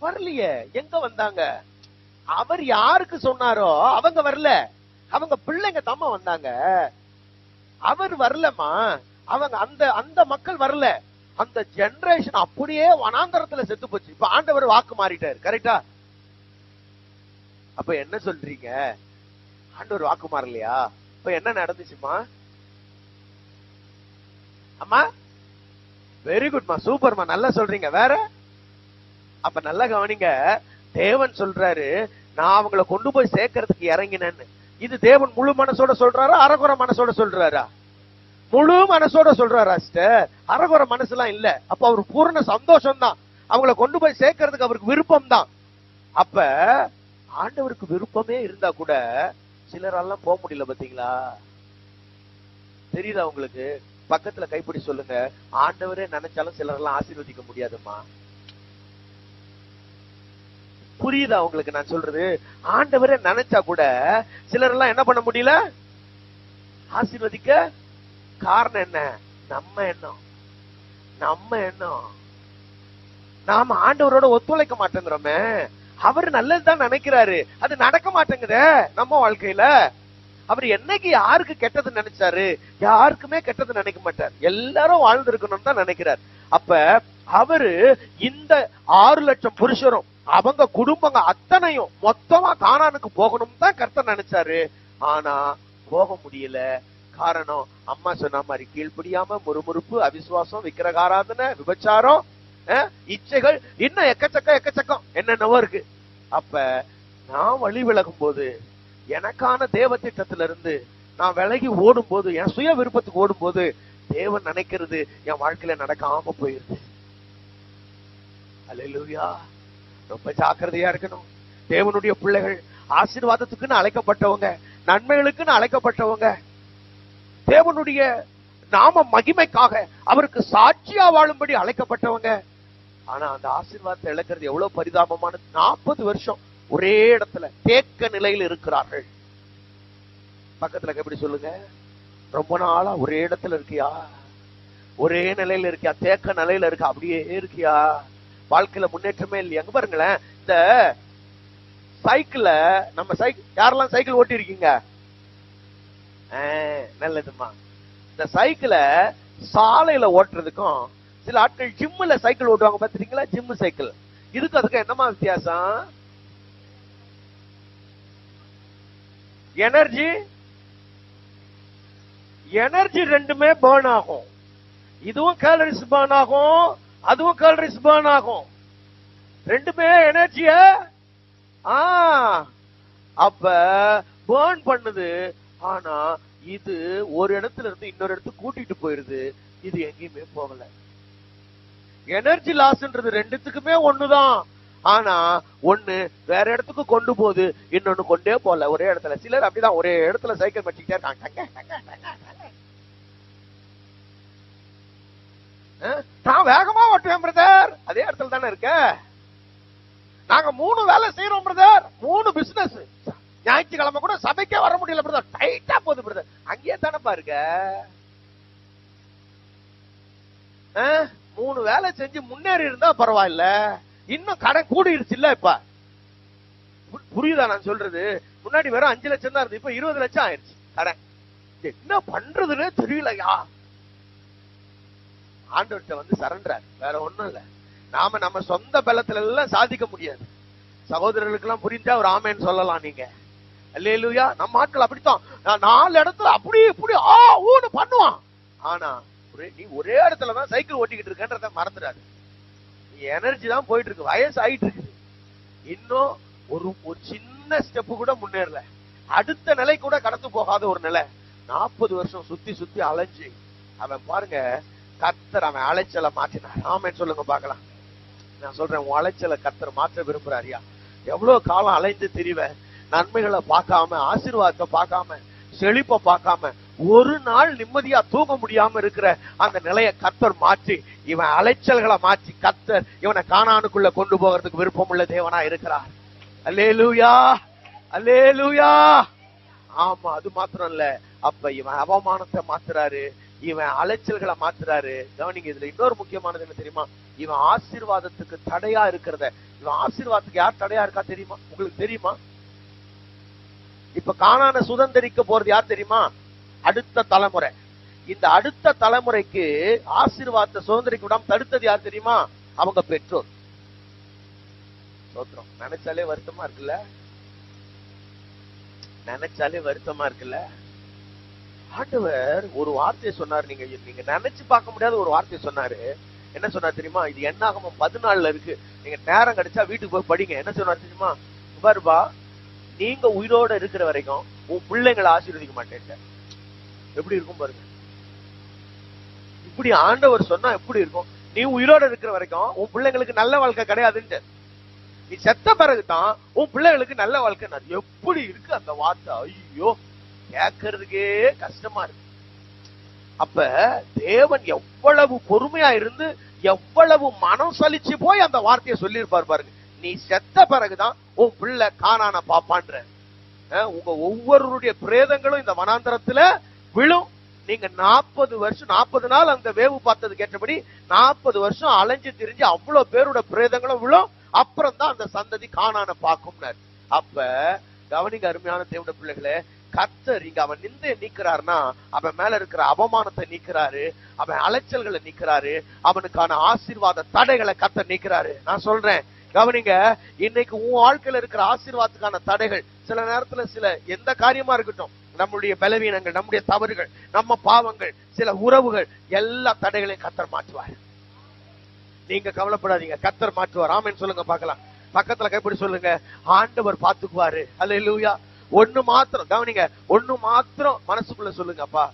வரலையே. எங்க வந்தாங்க? அவர் யாருக்கு சொன்னாரோ அவங்க வரல. அவங்க பிள்ளைங்க தம்மா வந்தாங்க. அவர் வரலமா. அவங்க அந்த மக்கள் வரல. அந்த ஜெனரேஷன் அப்படியே வனாந்தரத்துல செத்து போச்சு. இப்ப ஆண்டவர் வாக்கு மாறிட்டாரு. கரெக்டா? அப்ப என்ன சொல்றீங்க? ஆண்டவர் வாக்கு மாறலையா? இப்ப என்ன நடந்துச்சுமா? அம்மா வெரி குட்மா, சூப்பர்மா, நல்லா சொல்றீங்க. வேற? அப்ப நல்லா கவனிங்க. தேவன் சொல்றாரு, நான் அவங்களை கொண்டு போய் சேர்க்கறதுக்கு இறங்கினேன்னு. இது தேவன் முழு மனசோட சொல்றாரா, அரைகுறை மனசோட சொல்றாரா? முழு மனசோட சொல்றாரா சிஸ்டர்? அரைகுறை மனசுலாம் இல்ல. அப்ப அவர் பூர்ண சந்தோஷம் தான். அவங்களை கொண்டு போய் சேர்க்கறதுக்கு அவருக்கு விருப்பம் தான். அப்ப ஆண்டவருக்கு விருப்பமே இருந்தா கூட சிலரெல்லாம் போக முடியல. பாத்தீங்களா? தெரியுதா உங்களுக்கு? பக்கத்துல கைப்பிடி சொல்லுங்க, ஆண்டவரே நினைச்சாலும் சிலரெல்லாம் ஆசீர்வதிக்க முடியாதுமா. புரியுதா உங்களுக்கு நான் சொல்றது? ஆண்டவரே நினைச்சா கூட சிலரெல்லாம் என்ன பண்ண முடியல? ஆசீர்வதிக்க. காரணம் என்ன? நம்ம எண்ணம். நாம ஆண்டவரோட ஒத்துழைக்க மாட்டேங்கிறோமே. அவர் நல்லதுதான் நினைக்கிறாரு, அது நடக்க மாட்டேங்குதே நம்ம வாழ்க்கையில. அவர் என்னைக்கு யாருக்கு கெட்டது நினைச்சாரு? யாருக்குமே கெட்டது நினைக்க மாட்டார். எல்லாரும் வாழ்ந்து இருக்கணும்னு தான் நினைக்கிறார். அப்ப அவரு இந்த 6 லட்சம் புருஷரும் அவங்க குடும்பங்க அத்தனையும் மொத்தமா கானானுக்கு போகணும் தான் கர்த்தர் நினைச்சாரு. ஆனா போக முடியல. காரணம், அம்மா சொன்ன மாதிரி கீழ்ப்படியாம முறுமுறுப்பு, அவிசுவாசம், விக்கிரகாராதனை, விபச்சாரம், இச்சைகள், இன்னும் எக்கச்சக்கம் என்னென்னவோ இருக்கு. அப்ப நான் வழி விலகும் போது, எனக்கான தேவ திட்டத்தில இருந்து நான் விலகி ஓடும் போது, என் சுய விருப்பத்துக்கு ஓடும் போது, தேவன் நினைக்கிறது என் வாழ்க்கையில நடக்காம போயிருது. அல்லேலூயா. ரொம்ப ஜாக்கிரதையா இருக்கணும். தேவனுடைய பிள்ளைகள் ஆசீர்வாதத்துக்குன்னு அழைக்கப்பட்டவங்க, நன்மைகளுக்குன்னு அழைக்கப்பட்டவங்க, தேவனுடைய நாம மகிமைக்காக அவருக்கு சாட்சியா வாழும்படி அழைக்கப்பட்டவங்க. ஆனா அந்த ஆசீர்வாதத்தை இழக்கிறது எவ்வளவு பரிதாபமானது. 40 வருஷம் ஒரே இடத்துல தேக்க நிலையில் இருக்கிறார்கள். பக்கத்துல எப்படி சொல்லுங்க, ரொம்ப நாளா ஒரே இடத்துல இருக்கியா, ஒரே நிலையில இருக்கியா, தேக்க நிலையில இருக்க, அப்படியே இருக்கியா, வாழ்க்கையில முன்னேற்றமே இல்லையா? அங்க பாருங்களேன், இந்த சைக்கிள நம்ம யாரெல்லாம் சைக்கிள் ஓட்டி இருக்கீங்க? நல்லதுமா. இந்த சைக்கிள சாலையில ஓட்டுறதுக்கும் சில ஆட்கள் ஜிம்ல சைக்கிள் ஓட்டுவாங்க பாத்துறீங்களா, ஜிம் சைக்கிள். இதுக்கு அதுக்கு என்னமா வித்தியாசம்? எனர்ஜி ரெண்டுமே பர்ன் ஆகும். இதுவும் கேலரிஸ் பர்ன் ஆகும், அதுவும் கேலரிஸ் பர்ன் ஆகும். ரெண்டுமே எனர்ஜிய அப்ப பர்ன் பண்ணுது. ஆனா இது ஒரு இடத்துல இருந்து இன்னொரு இடத்துக்கு கூட்டிட்டு போயிருது, இது எங்கேயுமே போகல. எனர்ஜி லாஸ்ன்றது ரெண்டுத்துக்குமே ஒண்ணுதான். ஆனா ஒண்ணு வேற இடத்துக்கு கொண்டு போகுது, இன்னொன்னு கொண்டே போல ஒரே இடத்துல. சிலர் அப்படிதான் ஒரே இடத்துல சைக்கிள் வச்சுக்கிட்டே இருக்காங்க. நான் வேகமா ஓட்டுவேன் பிரதர், அதே இடத்துல தானே இருக்க. நாங்க 3 வேலை செய்யறோம் பிரதர், 3 பிசினஸ். ஞாயிற்றுக்கிழமை கூட சபைக்கே வர முடியல பிரதர், டைட்டா போகுது பிரதர். அங்கேயே தானே பாருங்க. 3 வேலை செஞ்சு முன்னேறி இருந்தா பரவாயில்ல, இன்னும் கடன் கூடிருச்சு இல்ல. இப்ப புரியுதா நான் சொல்றது? முன்னாடி வெறும் 5 லட்சம் தான் இருந்து, இப்ப 20 லட்சம் ஆயிடுச்சு கடன். என்ன பண்றதுன்னு தெரியலையா? ஆண்டவர்கிட்ட வந்து சரண்டர், வேற ஒண்ணும் இல்ல. நாம நம்ம சொந்த பலத்துல எல்லாம் சாதிக்க முடியாது. சகோதரர்களுக்கு எல்லாம் புரிஞ்சா ஒரு ஆமேன்னு சொல்லலாம் நீங்க. அல்லேலூயா. நம்ம ஆட்கள் அப்படித்தான், 4 இடத்துல அப்படி இப்படி ஊன்னு பண்ணுவான். ஆனா நீ ஒரே இடத்துலதான் சைக்கிள் ஓட்டிக்கிட்டு இருக்கன்றத மறந்துடாது. எனர்ஜி தான் போயிட்டு இருக்கு, வயசு ஆயிட்டு இருக்குது. இன்னும் ஒரு சின்ன ஸ்டெப் கூட முன்னேறல, அடுத்த நிலை கூட கடந்து போகாத ஒரு நிலை. 40 வருஷம் சுத்தி சுத்தி அலைஞ்சு அவன் பாருங்க, கர்த்தர் அவன் அலைச்சலை மாற்றினார். ஆமென் சொல்லுங்க பாக்கலாம். நான் சொல்றேன், உன் அலைச்சலை கர்த்தர் மாற்ற விரும்புறாரியா? எவ்வளவு காலம் அலைந்து திரிவ, நன்மைகளை பார்க்காம, ஆசீர்வாதத்தை பார்க்காம, செழிப்பை பார்க்காம, ஒரு நாள் நிம்மதியா தூங்க முடியாம இருக்கிற அந்த நிலையை கர்த்தர் மாற்றி, இவன் அலைச்சல்களை மாற்றி கர்த்தர் இவனை கானானுக்குள்ள கொண்டு போகிறதுக்கு விருப்பம் உள்ள தேவனா இருக்கிறார். அல்லேலூயா, அல்லேலூயா. ஆமா, அது மாத்திரம் இல்ல, அப்ப இவன் அவமானத்தை மாத்துறாரு, இவன் அலைச்சல்களை மாத்துறாரு. கவனிங்க, இதுல இன்னொரு முக்கியமானது என்ன தெரியுமா? இவன் ஆசீர்வாதத்துக்கு தடையா இருக்கிறத, இவன் ஆசீர்வாதத்துக்கு யார் தடையா இருக்கா தெரியுமா? உங்களுக்கு தெரியுமா? இப்ப கானானை சுதந்திரிக்க போறது யார் தெரியுமா? அடுத்த தலைமுறை. இந்த அடுத்த தலைமுறைக்கு ஆசீர்வாதத்தை சுதந்திரிக்க விடாம தடுத்தது யார் தெரியுமா? அவங்க பெற்றோர். சோத்திரம். நினைச்சாலே வருத்தமா இருக்குல்ல, நினைச்சாலே வருத்தமா இருக்குல்ல. ஆண்டவர் ஒரு வார்த்தையை சொன்னார், நீங்க நினைச்சு பார்க்க முடியாத ஒரு வார்த்தையை சொன்னாரு. என்ன சொன்னார் தெரியுமா? இது என்னாகமம் 14 இருக்கு, நீங்க நேரம் கிடைச்சா வீட்டுக்கு போய் படிங்க. என்ன சொன்னார் தெரியுமா? பாருபா, நீங்க உயிரோட இருக்கிற வரைக்கும் உன் பிள்ளைங்களை ஆசீர்வதிக்க மாட்டேன். எப்படி இருக்கும் பாருங்க. இப்படி ஆண்டவர் சொன்னா எப்படி இருக்கும்? நீ உயிரோட இருக்கிற வரைக்கும் உன் பிள்ளைங்களுக்கு நல்ல வாழ்க்கை கிடையாதுன்னு, நீ செத்த பிறகுதான் உன் பிள்ளைகளுக்கு நல்ல வாழ்க்கை. எப்படி இருக்கு அந்த வார்த்தை? ஐயோ, கேட்கறதுக்கே கஷ்டமா இருக்கு. அப்ப தேவன் எவ்வளவு பொறுமையா இருந்து எவ்வளவு மனம் சலிச்சு போய் அந்த வார்த்தையை சொல்லியிருப்பார் பாருங்க. நீ செத்த பிறகுதான் உன் பிள்ளை கானான பாப்பான்ற. உங்க ஒவ்வொருடைய பிரேதங்களும் இந்த வனாந்தரத்துல விழும். நீங்க 40 வருஷம் 40 நாள் அந்த வேவு பார்த்ததுக்கு ஏற்றபடி 40 வருஷம் அலைஞ்சு திரிஞ்சு அவ்வளவு பேரோட பிரேதங்களும் விழும். அப்புறம் தான் அந்த சந்ததி கானான பாக்கும்னார். அப்ப கவனிங்க அருமையான தேவனுடைய பிள்ளைகளே, கர்த்தர் இங்க அவன் நிந்தையை நீக்கிறாருன்னா அவன் மேல இருக்கிற அவமானத்தை நீக்கிறாரு, அவன் அலைச்சல்களை நீக்கிறாரு, அவனுக்கான ஆசீர்வாத தடைகளை கர்த்தர் நீக்கிறாரு. நான் சொல்றேன், கவனிங்க, இன்னைக்கு உன் வாழ்க்கையில இருக்கிற ஆசீர்வாதத்துக்கான தடைகள் சில நேரத்துல சில எந்த காரியமா இருக்கட்டும், நம்முடைய பலவீனங்கள், நம்முடைய தவறுகள், நம்ம பாவங்கள், சில உறவுகள், எல்லா தடைகளையும் கர்த்தர் மாற்றுவார். நீங்க கவலைப்படாதீங்க, கர்த்தர் மாற்றுவார். ஆமென் சொல்லுங்க பார்க்கலாம். பக்கத்துல கைப்பிடி சொல்லுங்க, ஆண்டவர் பாத்துக்குவாரு. அல்லேலூயா. ஒண்ணு மாத்திரம் கவனிங்க, ஒண்ணு மாத்திரம் மனசுக்குள்ள சொல்லுங்க, அப்பா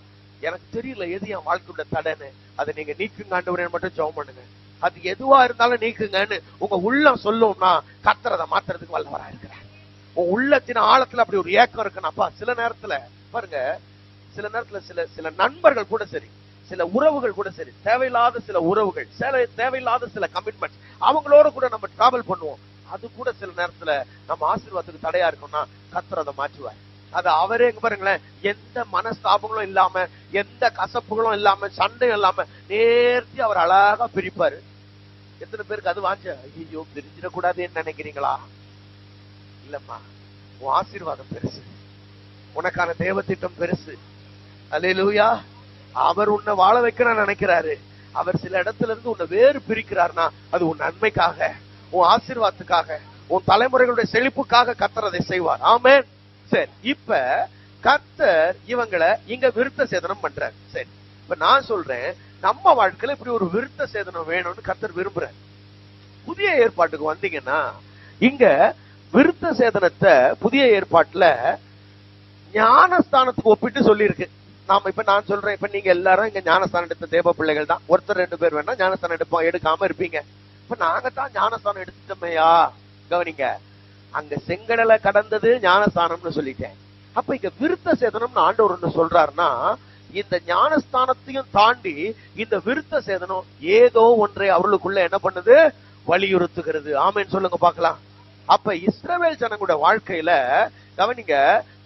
எனக்கு தெரியல எது என் வாழ்க்கையோட தடைன்னு, அதை நீங்க நீக்குங்க ஆண்டவரே மட்டும் ஜெபம் பண்ணுங்க. அது எதுவா இருந்தாலும் நீக்குங்கன்னு உங்க உள்ளம் சொல்லும்னா கர்த்தர் அதை மாத்துறதுக்கு வல்லவரா இருக்கிறார். உங்க உள்ளத்தின் ஆழத்துல அப்படி ஒரு ஏக்கம் இருக்குன்னு. அப்பா சில நேரத்துல பாருங்க, சில நேரத்துல சில நண்பர்கள் கூட சரி, சில உறவுகள் கூட சரி, தேவையில்லாத சில உறவுகள், தேவையில்லாத சில கமிட்மெண்ட், அவங்களோட கூட நம்ம டிராவல் பண்ணுவோம். அது கூட சில நேரத்துல நம்ம ஆசீர்வாதத்துக்கு தடையா இருக்கும்னா கர்த்தர் அதை மாற்றுவார். அது அவரே பாருங்களேன், எந்த மனஸ்தாபங்களும் இல்லாம, எந்த கசப்புகளும் இல்லாம, சண்டையும் இல்லாம நேர்த்தி அவர் அழகா பிரிப்பாரு. எத்தனை பேருக்கு அது வாஞ்ச, ஐயோ பிரிஞ்சிடக்கூடாதுன்னு நினைக்கிறீங்களா? இல்லம்மா, உன் ஆசீர்வாதம் பெருசு, உனக்கான தேவ திட்டம் பெருசு. அல்லேலூயா. அவர் உன்னை வாழ வைக்க நினைக்கிறாரு. அவர் சில இடத்துல இருந்து உன்னை வேறு பிரிக்கிறார்னா அது உன் நன்மைக்காக, உன் ஆசீர்வாதத்துக்காக, உன் தலைமுறைகளுடைய செழிப்புக்காக கர்த்தர் அதை செய்வார். ஆமென். சரி, இப்ப கர்த்தர் இவங்களை இங்க விருத்த சேதனம் பண்றார். சரி, இப்ப நான் சொல்றேன், நம்ம வாழ்க்கையில இப்படி ஒரு விருத்த சேதனம் வேணும்னு கர்த்தர் விரும்புறார். புதிய ஏற்பாட்டுக்கு வந்தீங்கன்னா இங்க விருத்த சேதனத்தை புதிய ஏற்பாட்டுல ஞானஸ்தானத்துக்கு ஒப்பிட்டு சொல்லியிருக்கு. நாம இப்ப நான் சொல்றேன், இப்ப நீங்க எல்லாரும் இங்க ஞானஸ்தானம் எடுத்த தேவ பிள்ளைகள் தான். ஒருத்தர் 2 பேர் வேணா ஞானஸ்தானம் எடுக்காம இருப்பீங்க. இப்ப நாங்க தான் ஞானஸ்தானம் எடுத்துட்டோமையா? கவனிங்க, அங்க செங்கடலை கடந்தது ஞானஸ்தானம்னு சொல்லிட்டேன். அப்ப இங்க விருத்த சேதனம்னு ஆண்டவர் ஒண்ணு சொல்றாருன்னா, இந்த ஞானஸ்தானத்தையும் தாண்டி இந்த விருத்த சேதனம் ஏதோ ஒன்றை அவர்களுக்குள்ள என்ன பண்ணுது? வலியுறுத்துகிறது. ஆமென் சொல்லுங்க பார்க்கலாம். அப்ப இஸ்ரவேல் ஜனங்களோட வாழ்க்கையில கவனிங்க,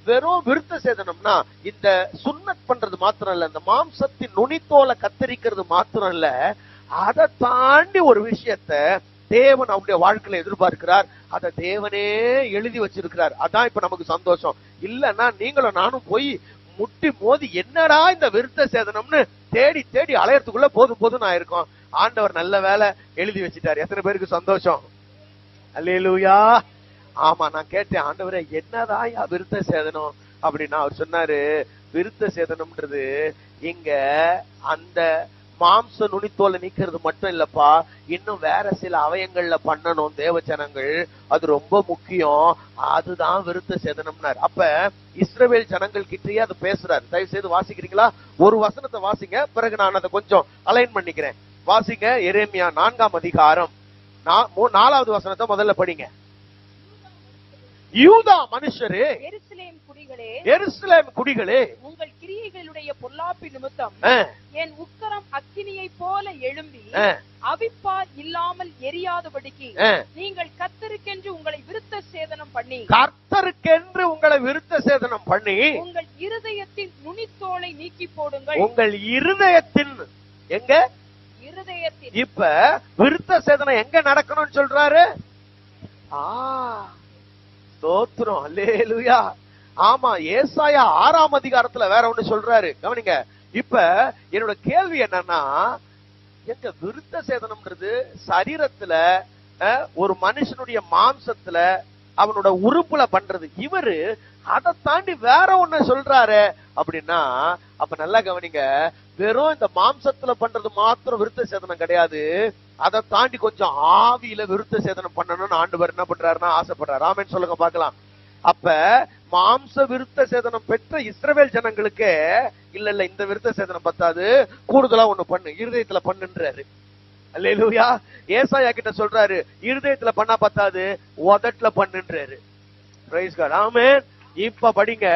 வெறும் விருத்த சேதனம்னா இந்த சுன்னத் பண்றது மாத்திரம் இல்ல, இந்த மாம்சத்தின் நுனித்தோலை கத்தரிக்கிறது மாத்திரம் இல்ல, அதை தாண்டி ஒரு விஷயத்த தேவன் அவருடைய வாழ்க்கையில எதிர்பார்க்கிறார். அதை தேவனே எழுதி வச்சிருக்கிறார். அதான் இப்ப நமக்கு சந்தோஷம். இல்லன்னா நீங்களும் நானும் போய் முட்டி மோதி என்னடா இந்த விருத்த சேதனம்னு தேடி தேடி அலையறதுக்குள்ள போதும் ஆயிருக்கும். ஆண்டவர் நல்ல வேலை எழுதி வச்சுட்டார். எத்தனை பேருக்கு சந்தோஷம்? அல்லேலூயா. ஆமா, நான் கேட்டேன், ஆண்டவரே என்னதான் விருத்த சேதனம் அப்படின்னா அவர் சொன்னாரு, விருத்த சேதனம்ன்றது இங்க அந்த மாம்ச நுனித்தோலை நீக்கிறது மட்டும் இல்லப்பா, இன்னும் வேற சில அவயங்கள்ல பண்ணணும் தேவஜனங்கள், அது ரொம்ப முக்கியம், அதுதான் விருத்த சேதனம்னார். அப்ப இஸ்ரவேல் ஜனங்கள் கிட்டயே அது பேசுறாரு. தயவு செய்து வாசிக்கிறீங்களா? ஒரு வசனத்தை வாசிங்க, பிறகு நான் அதை கொஞ்சம் அலைன் பண்ணிக்கிறேன். வாசிங்க, எரேமியா 4ஆம் அதிகாரம் 4வது வசனத்தை முதல்ல படிங்க. யூதா மனுஷரே, எருசலேம் குடிகளே, உங்கள் கிரியைகளுடைய பொல்லாப்பி நிமித்தம் என் உக்கரம் அக்கினியை போல எழும்பி அவிப்பார் இல்லாமல் எரியாதபடிக்கு நீங்கள் கர்த்தருக்கென்று உங்களை விருத்த சேதனம் பண்ணி, கர்த்தருக்கென்று உங்களை விருத்த சேதனம் பண்ணி உங்கள் இருதயத்தின் நுனித்தோலை நீக்கி போடுங்கள். உங்கள் இருதயத்தின் எங்க? இருதயத்தின். இப்ப விருத்த சேதனம் எங்க நடக்கணும்னு சொல்றாரு? ஸ்தோத்திரம், அல்லேலூயா. ஆமா, ஏசாயா 6ஆம் அதிகாரத்துல வேற ஒண்ணு சொல்றாரு. கவனிங்க, இப்ப என்னோட கேள்வி என்னன்னா, எங்க விருத்த சேதனம்ன்றது சரீரத்துல ஒரு மனுஷனுடைய மாம்சத்துல அவனோட உறுப்புல பண்றது. இவரு அதை தாண்டி வேற ஒண்ணு சொல்றாரு அப்படின்னா, அப்ப நல்லா கவனிங்க, வெறும் இந்த மாம்சத்துல பண்றது மாத்திரம் விருத்த சேதனம் கிடையாது. அதை தாண்டி கொஞ்சம் ஆவியில விருத்த சேதனம் பண்ணணும்னு ஆண்டவர் என்ன பண்றாருன்னா ஆசைப்படுறாரு. ஆமென் சொல்லுங்க பார்க்கலாம். அப்ப மாம்ச விருத்த சேதனம் பெற்ற இஸ்ரவேல் ஜனங்களுக்கு இல்ல இந்த விருத்த சேதனம் பத்தாது, கூடுதலா ஒண்ணு பண்ணு, இருதயத்துல பண்ணுன்றாரு. அல்லேலூயா. ஏசாயா கிட்ட சொல்றாரு, இருதயத்துல பண்ணா பத்தாது, உதட்டுல பண்ணுன்றாரு. Price God. ஆமென். இப்ப படிங்க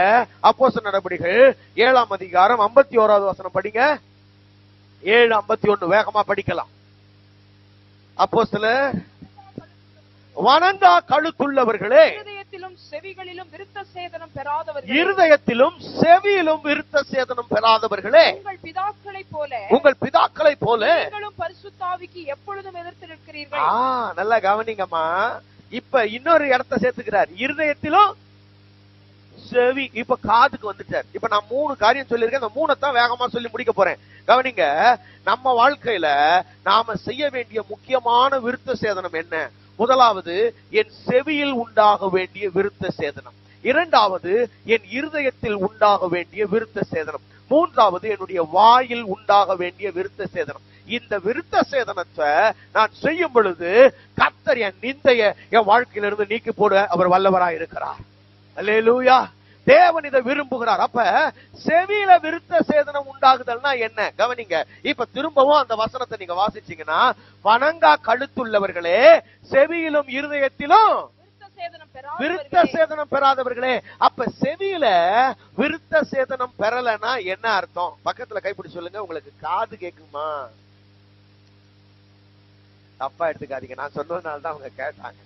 அப்போஸ்தலர் நடபடிகள் 7ஆம் அதிகாரம் 51வது வசனம் படிங்க. 7:51 வேகமா படிக்கலாம். அப்போஸ்தலர், வணங்கா கழுத்துள்ளவர்களே, இருதயத்திலும் செவிகளிலும் விருத்த சேதனம் பெறாதவர்களே, இருதயத்திலும் செவியிலும் விருத்த சேதனம் பெறாதவர்களே, உங்கள் பிதாக்களை போல நீங்களும் பரிசுத்த ஆவிக்கு எப்பொழுதும் எதிர்த்து நிற்கிறீர்கள். நல்லா கவனிங்கம்மா. இப்ப இன்னொரு இடத்தை சேர்த்துக்கிறார், இருதயத்திலும் செவி. இப்ப காதுக்கு வந்துட்டார். இப்ப நான் 3 காரியம் சொல்லியிருக்கேன், இந்த 3 தான் வேகமா சொல்லி முடிக்க போறேன். கவனிங்க, நம்ம வாழ்க்கையில நாம செய்ய வேண்டிய முக்கியமான விருத்த சேதனம் என்ன? முதலாவது, என் செவியில் உண்டாக வேண்டிய விருத்த சேதனம். 2வது, என் இருதயத்தில் உண்டாக வேண்டிய விருத்த சேதனம். 3வது, என்னுடைய வாயில் உண்டாக வேண்டிய விருத்த சேதனம். இந்த விருத்த சேதனத்தை நான் செய்யும் பொழுது கர்த்தர் என் நிந்தைய என் வாழ்க்கையிலிருந்து நீக்கி போட அவர் வல்லவராய் இருக்கிறார். அல்லேலூயா. தேவன் இதை விரும்புகிறார். அப்ப செவியில விருத்த சேதனம் உண்டாகுதல்னா என்ன? கவனிங்க, இப்ப திரும்பவும் அந்த வசனத்தை நீங்க வாசிச்சீங்கன்னா, வணங்கா கழுத்துள்ளவர்களே, செவியிலும் இருதயத்திலும் விருத்த சேதனம் பெறாதவர்களே. அப்ப செவியில விருத்த சேதனம் பெறலன்னா என்ன அர்த்தம்? பக்கத்துல கைப்பிடி சொல்லுங்க. உங்களுக்கு காது கேக்குமா? தப்பா எடுத்துக்காதீங்க, நான் சொன்னதுனாலதான் அவங்க கேட்டாங்க.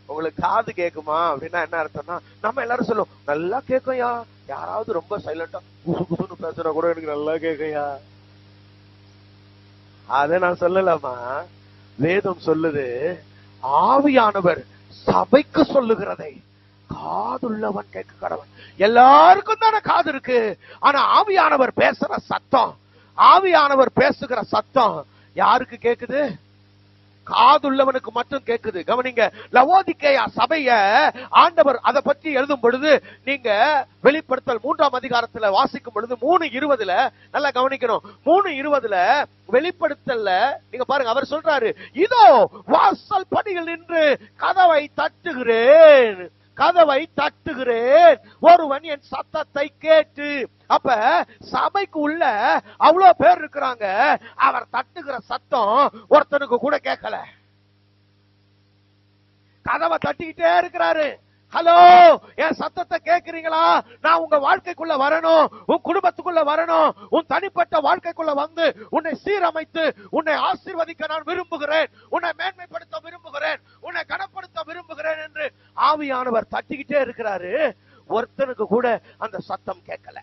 உங்களுக்கு காது கேக்குமா அப்படின்னா என்ன அர்த்தம்னா, நம்ம எல்லாரும் சொல்லுவோம் நல்லா கேட்கும்யா. யாராவது ரொம்ப சைலண்டா குசு குசுன்னு பேசுற கூட எனக்கு நல்லா கேட்கும்யா. அத நான் சொல்லலாமா? வேதம் சொல்லுது, ஆவியானவர் சபைக்கு சொல்லுகிறதை காதுள்ளவன் கேட்க கடவன். எல்லாருக்கும் தானே காது இருக்கு. ஆனா ஆவியானவர் பேசுற சத்தம், ஆவியானவர் பேசுகிற சத்தம் யாருக்கு கேக்குது? காதுள்ளவனுக்கு மட்டும் கேக்குது. கவனிங்க, லவோதிக்கேயா சபைய ஆண்டவர் அதை பற்றி எழுதும் பொழுது, நீங்க வெளிப்படுத்தல் 3ஆம் அதிகாரத்துல வாசிக்கும் பொழுது 3:20 நல்லா கவனிக்கணும். 3:20 வெளிப்படுத்தல்ல நீங்க பாருங்க, அவர் சொல்றாரு, இதோ வாசல் படியில் நின்று கதவை தட்டுகிறேன், கதவை தட்டுகிறேன், ஒருவன் என் சத்தத்தை கேட்டு. அப்ப சபைக்கு உள்ள அவ்வளவு பேர் இருக்கிறாங்க, அவர் தட்டுகிற சத்தம் ஒருத்தனுக்கு கூட கேட்கல. கதவை தட்டிக்கிட்டே இருக்கிறாரு. ஹலோ, என் சத்தத்தை கேட்கிறீங்களா? நான் உங்க வாழ்க்கைக்குள்ள வரணும், உன் குடும்பத்துக்குள்ள வரணும், உன் தனிப்பட்ட வாழ்க்கைக்குள்ள வந்து உன்னை சீரமைத்து உன்னை ஆசீர்வதிக்க நான் விரும்புகிறேன், உன்னை மேன்மைப்படுத்த விரும்புகிறேன், உன்னை கனப்படுத்த விரும்புகிறேன் என்று ஆவியானவர் தட்டிக்கிட்டே இருக்கிறாரு. ஒருத்தனுக்கு கூட அந்த சத்தம் கேட்கல.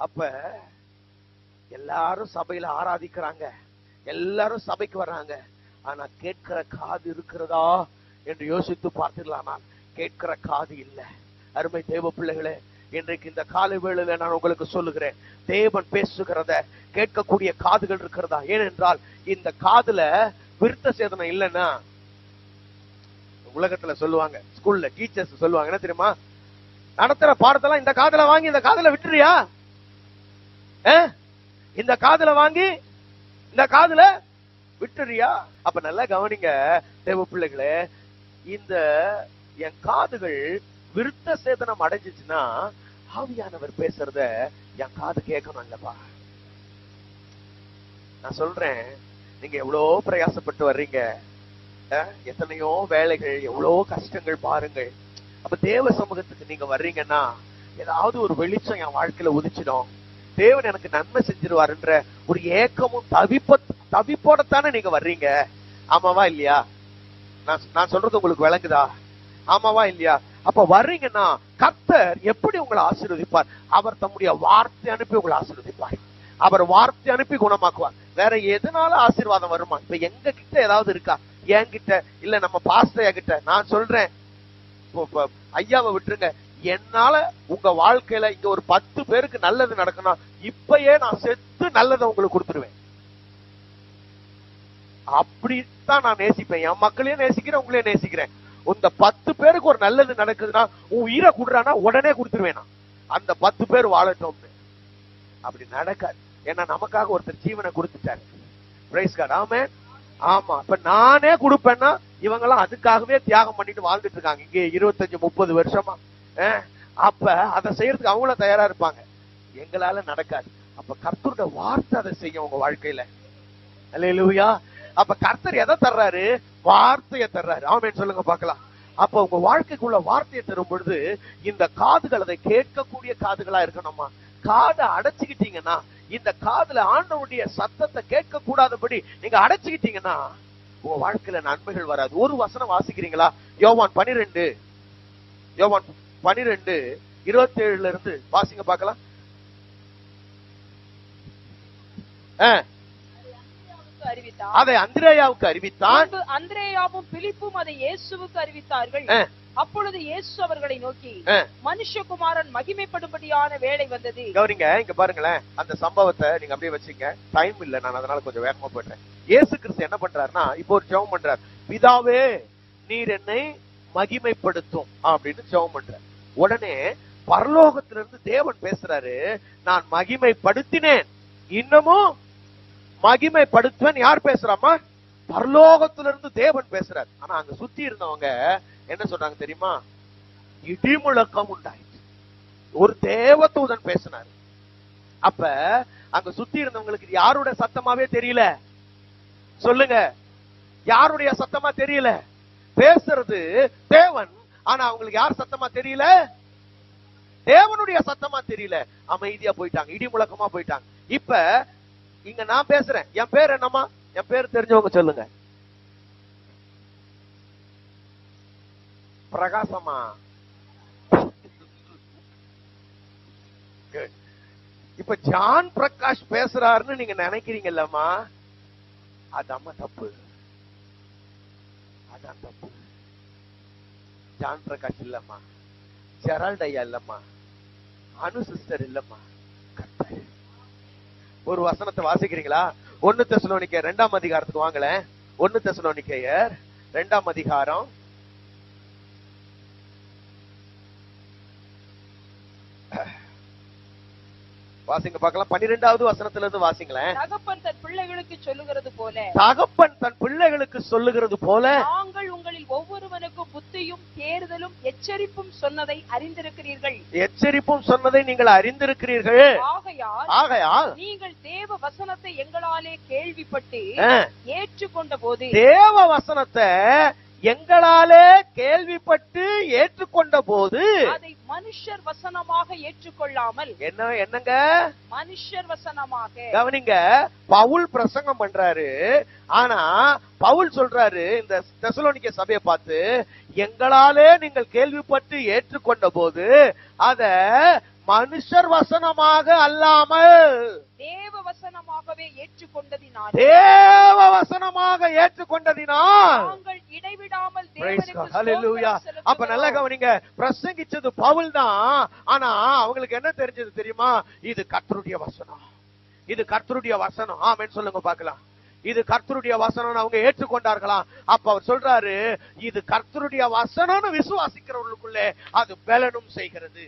அப்ப எல்லாரும் சபையில ஆராதிக்கிறாங்க, எல்லாரும் சபைக்கு வர்றாங்க. ஆனா கேட்கிற காது இருக்கிறதா என்று யோசித்து பார்த்துடலாமா? கேட்கிற காது இல்ல. அருமை தேவ பிள்ளைகளே, இன்றைக்கு இந்த காலை வேளையில நான் உங்களுக்கு சொல்லுகிறேன், தேவன் பேசுகிறத கேட்கக்கூடிய காதுகள் இருக்கிறதா? ஏனென்றால் இந்த காதுல விருத்த சேதனம் இல்லைன்னா, உலகத்துல சொல்லுவாங்க, ஸ்கூல்ல டீச்சர்ஸ் சொல்லுவாங்க என்ன தெரியுமா? நடத்துற பாடத்தெல்லாம் இந்த காதுல வாங்கி இந்த காதுல விட்டுறியா, இந்த காதுல வாங்கி இந்த காதுல விட்டுறியா? அப்ப நல்லா கவனிங்க தேவ பிள்ளைகளே, இந்த என் காதுகள் விருத்த சேதனம் அடைஞ்சிச்சுன்னா ஆவியானவர் பேசுறத என் காது கேட்கணும் இல்லப்பா. நான் சொல்றேன், நீங்க எவ்வளவு பிரயாசப்பட்டு வர்றீங்க, எத்தனையோ வேலைகள், எவ்வளவு கஷ்டங்கள் பாருங்கள். அப்ப தேவ சமூகத்துக்கு நீங்க வர்றீங்கன்னா ஏதாவது ஒரு வெளிச்சம் என் வாழ்க்கையில உதிச்சிடும், தேவன் எனக்கு நன்மை செஞ்சிருவாருன்ற ஒரு ஏக்கமும் தவிப்போடத்தானே நீங்க வர்றீங்க. ஆமாவா இல்லையா? நான் சொல்றது உங்களுக்கு விளங்குதா? ஆமாவா இல்லையா? அப்ப வர்றீங்கன்னா கர்த்தர் எப்படி உங்களை ஆசீர்வதிப்பார்? அவர் தம்முடைய வார்த்தை அனுப்பி உங்களை ஆசீர்வதிப்பார். அவர் வார்த்தை அனுப்பி குணமாக்குவார். வேற எதனால ஆசீர்வாதம் வருமா? இப்ப எங்க கிட்ட ஏதாவது இருக்கா? என்கிட்ட இல்ல, நம்ம பாஸ்டர் கிட்ட. நான் சொல்றேன், ஐயாவை விட்டுருங்க, என்னால உங்க வாழ்க்கையில இங்க ஒரு 10 பேருக்கு நல்லது நடக்கணும், இப்பயே நான் செத்து நல்லதை உங்களுக்கு கொடுத்துருவேன். அப்படித்தான் நான் நேசிப்பேன். என் மக்களையும் நேசிக்கிறேன், உங்களையும் நேசிக்கிறேன். இந்த 10 பேருக்கு ஒரு நல்லது நடக்குதுன்னா, உன் உயிரை குடுறானா உடனே கொடுத்துருவேன். அந்த 10 பேர் வாழட்டும். அப்படி நடக்காது. ஏன்னா நமக்காக ஒருத்தர் ஜீவனை கொடுத்துட்டாரு. Praise God. ஆமென். ஆமா, இப்ப நானே கொடுப்பேன்னா இவங்க எல்லாம் அதுக்காகவே தியாகம் பண்ணிட்டு வாழ்ந்துட்டு இருக்காங்க இங்க 25-30 வருஷமா. அப்ப அதை செய்யறதுக்கு அவங்களும் தயாரா இருப்பாங்க. எங்களால நடக்காது. அப்ப கர்த்தருடைய வார்த்தை அதை செய்யும் உங்க வாழ்க்கையில. அல்லேலூயா. அப்ப கர்த்தர் எதை தர்றாரு? வார்த்தையை தர்றாரு. ஆமென் சொல்லுங்க பார்க்கலாம். அப்ப உங்க வாழ்க்கைக்குள்ள வார்த்தையை தரும் பொழுது இந்த காதுகள் அதை கேட்கக்கூடிய காதுகளா இருக்கணுமா? காதை அடைச்சுக்கிட்டீங்கன்னா, இந்த காதுல ஆண்டவருடைய சத்தத்தை கேட்க கூடாதபடி நீங்க அடைச்சுக்கிட்டீங்கன்னா உங்க வாழ்க்கையில நன்மைகள் வராது. ஒரு வசனம் வாசிக்கிறீங்களா? யோவான் 12:27 இருந்து வாசிங்க பார்க்கலாம். அதை அந்திரேயாவுக்கு அறிவித்தான். அந்திரேயாவும் பிலிப்பும் அதை இயேசுவுக்கு அறிவித்தார்கள். அப்பொழுது இயேசு அவர்களை நோக்கி, மனுஷகுமாரன் மகிமைப்படும்படியான வேளை வந்தது. கவனிங்க, இங்க பாருங்களேன், அந்த சம்பவத்தை நீங்க அப்படியே வச்சுங்க. டைம் இல்ல, நான் அதனால கொஞ்சம் வேகமா போயிட்டேன். இயேசு கிறிஸ்து என்ன பண்றாருன்னா, இப்போ ஒரு ஜெபம் பண்றாரு. பிதாவே, நீர் என்னை மகிமைப்படுத்தும் அப்படின்னு ஜெபம் பண்றாரு. உடனே பரலோகத்திலிருந்து தேவன் பேசுறாரு, நான் மகிமைப்படுத்தினேன், இன்னமும் மகிமைப்படுத்துவேன். யார் பேசுறாமா? பரலோகத்திலிருந்து தேவன் பேசுறாரு. ஆனா அங்க சுத்தி இருந்தவங்க என்ன சொல்றாங்க தெரியுமா? இடிமுழக்கம் உண்டாயிடுச்சு. ஒரு தேவதூதன் பேசினார். அப்ப அங்க சுத்தி இருந்தவங்களுக்கு யாருடைய சத்தமாவே தெரியல. சொல்லுங்க, யாருடைய சத்தமா தெரியல? பேசுறது தேவன். ஆனா அவங்களுக்கு யார் சத்தமா தெரியல? தேவனுடைய சத்தமா தெரியல. அமைதியா போயிட்டாங்க, இடி முழக்கமா போயிட்டாங்க. இப்ப இங்க நான் பேசுறேன். என் பேர் என்னமா? என் பேர் தெரிஞ்சவங்க சொல்லுங்க. பிரகாசமா. இப்ப ஜான் பிரகாஷ் பேசுறாருன்னு நீங்க நினைக்கிறீங்கல்லம்மா, அதாம்மா தப்பு. அதான் தப்பு. ஜான் பிரகாஷ் இல்லம்மா, ஜெரால்ட் ஐயா இல்லம்மா, அனு சிஸ்டர் இல்லம்மா, கர்த்தர். ஒரு வசனத்தை வாசிக்கிறீங்களா? 1 தெசலோனிக்கேயர் 2ஆம் அதிகாரத்துக்கு வாங்களேன். 1 தெசலோனிக்கேயர் 2ஆம் அதிகாரம் வாசிங்க பார்க்கலாம். 12வது வசனத்துல இருந்து வாசிங்களேன். தகப்பன் தன் பிள்ளைகளுக்கு சொல்லுகிறது போல, தகப்பன் தன் பிள்ளைகளுக்கு சொல்லுகிறது போல, நாங்கள் உங்களில் ஒவ்வொருவனுக்கும் புத்தியும் தேறுதலும் எச்சரிப்பும் சொன்னதை அறிந்திருக்கிறீர்கள். எச்சரிப்பும் சொன்னதை நீங்கள் அறிந்திருக்கிறீர்கள். ஆகையால் நீங்கள் தேவ வசனத்தை எங்களாலே கேள்விப்பட்டு ஏற்றுக்கொண்ட போது, தேவ வசனத்தை எங்களாலே கேள்விப்பட்டு ஏற்றுக்கொண்ட போது, அதை மனுஷர் வசனமாக ஏற்றுக்கொள்ளாமல், என்னங்க மனுஷர் வசனமாக. கவனிங்க, பவுல் பிரசங்கம் பண்றாரு. ஆனா பவுல் சொல்றாரு இந்த தெசலோனிக்கே சபையை பார்த்து, எங்களாலே நீங்கள் கேள்விப்பட்டு ஏற்றுக்கொண்ட போது அத மனுஷர் வசனமாக அல்லாமல் தேவ வசனமாகவே ஏற்றுக்கொண்டதினால், தேவ வசனமாக ஏற்றுக்கொண்டதினால் நாங்கள் இடைவிடாமல் ஹல்லேலூயா. அப்ப நல்லா கவனிங்க, பிரசங்கிச்சது பவுல் தான். ஆனா அவங்களுக்கு என்ன தெரிஞ்சது தெரியுமா? இது கர்த்தருடைய வசனம், இது கர்த்தருடைய வசனம். ஆமென் சொல்லுங்க பார்க்கலாம். இது கர்த்தருடைய வசனம் அவங்க ஏற்றுக்கொண்டார்களாம். அப்ப அவர் சொல்றாரு, இது கர்த்தருடைய வசனம்னு விசுவாசிக்கிறவர்களுக்குள்ளே அது பலனும் செய்கிறது.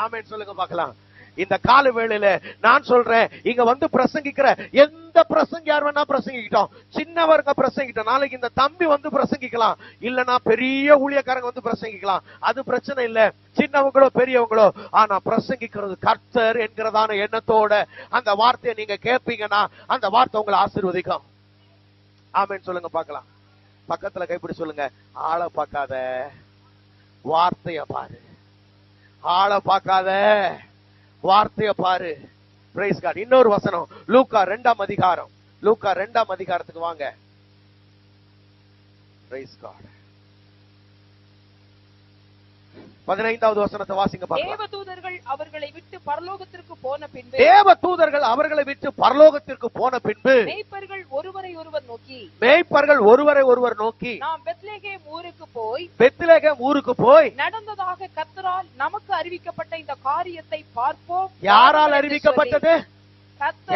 ஆமென் சொல்லுங்க பார்க்கலாம். இந்த கால வேளையில நான் சொல்றேன், இங்க வந்து பிரசங்கிக்கிற எந்த பிரசங்க யார் வேணா பிரசங்கிக்கிட்டோம். சின்னவர்ங்க பிரசங்கிட்டோம், நாளைக்கு இந்த தம்பி வந்து பிரசங்கிக்கலாம், இல்லனா பெரிய ஊழியக்காரங்க வந்து பிரசங்கிக்கலாம். அது பிரச்சனை இல்ல, சின்னவங்களோ பெரியவங்களோ. ஆனா பிரசங்கிக்கிறது கர்த்தர் என்கிறதான எண்ணத்தோட அந்த வார்த்தையை நீங்க கேட்பீங்கன்னா அந்த வார்த்தை உங்களை ஆசீர்வதிக்கும். ஆமென் சொல்லுங்க பார்க்கலாம். பக்கத்துல கைப்பிடி சொல்லுங்க, ஆளை பார்க்காத, வார்த்தைய பாரு. ஆளை பார்க்காத, வார்த்தைய பாரு. Praise God. இன்னொரு வசனம் லூக்கா 2ஆம் அதிகாரம், லூக்கா 2ஆம் அதிகாரத்துக்கு வாங்க. Price God. 15வது வசனத்தை வாசிங்க பார்க்கலாம். தேவதூதர்கள் அவர்களை விட்டு பரலோகத்திற்கு போன பின்பு, தேவதூதர்கள் அவர்களை விட்டு பரலோகத்திற்கு போன பின்பு, மேய்ப்பர்கள் ஒருவரை ஒருவர் நோக்கி, மேய்ப்பர்கள் ஒருவரை ஒருவர் நோக்கி, நாம் பெத்லகேம் ஊருக்கு போய், பெத்லகேம் ஊருக்கு போய் நடந்ததாக கர்த்தரால் நமக்கு அறிவிக்கப்பட்ட இந்த காரியத்தை பார்ப்போம். யாரால் அறிவிக்கப்பட்டது?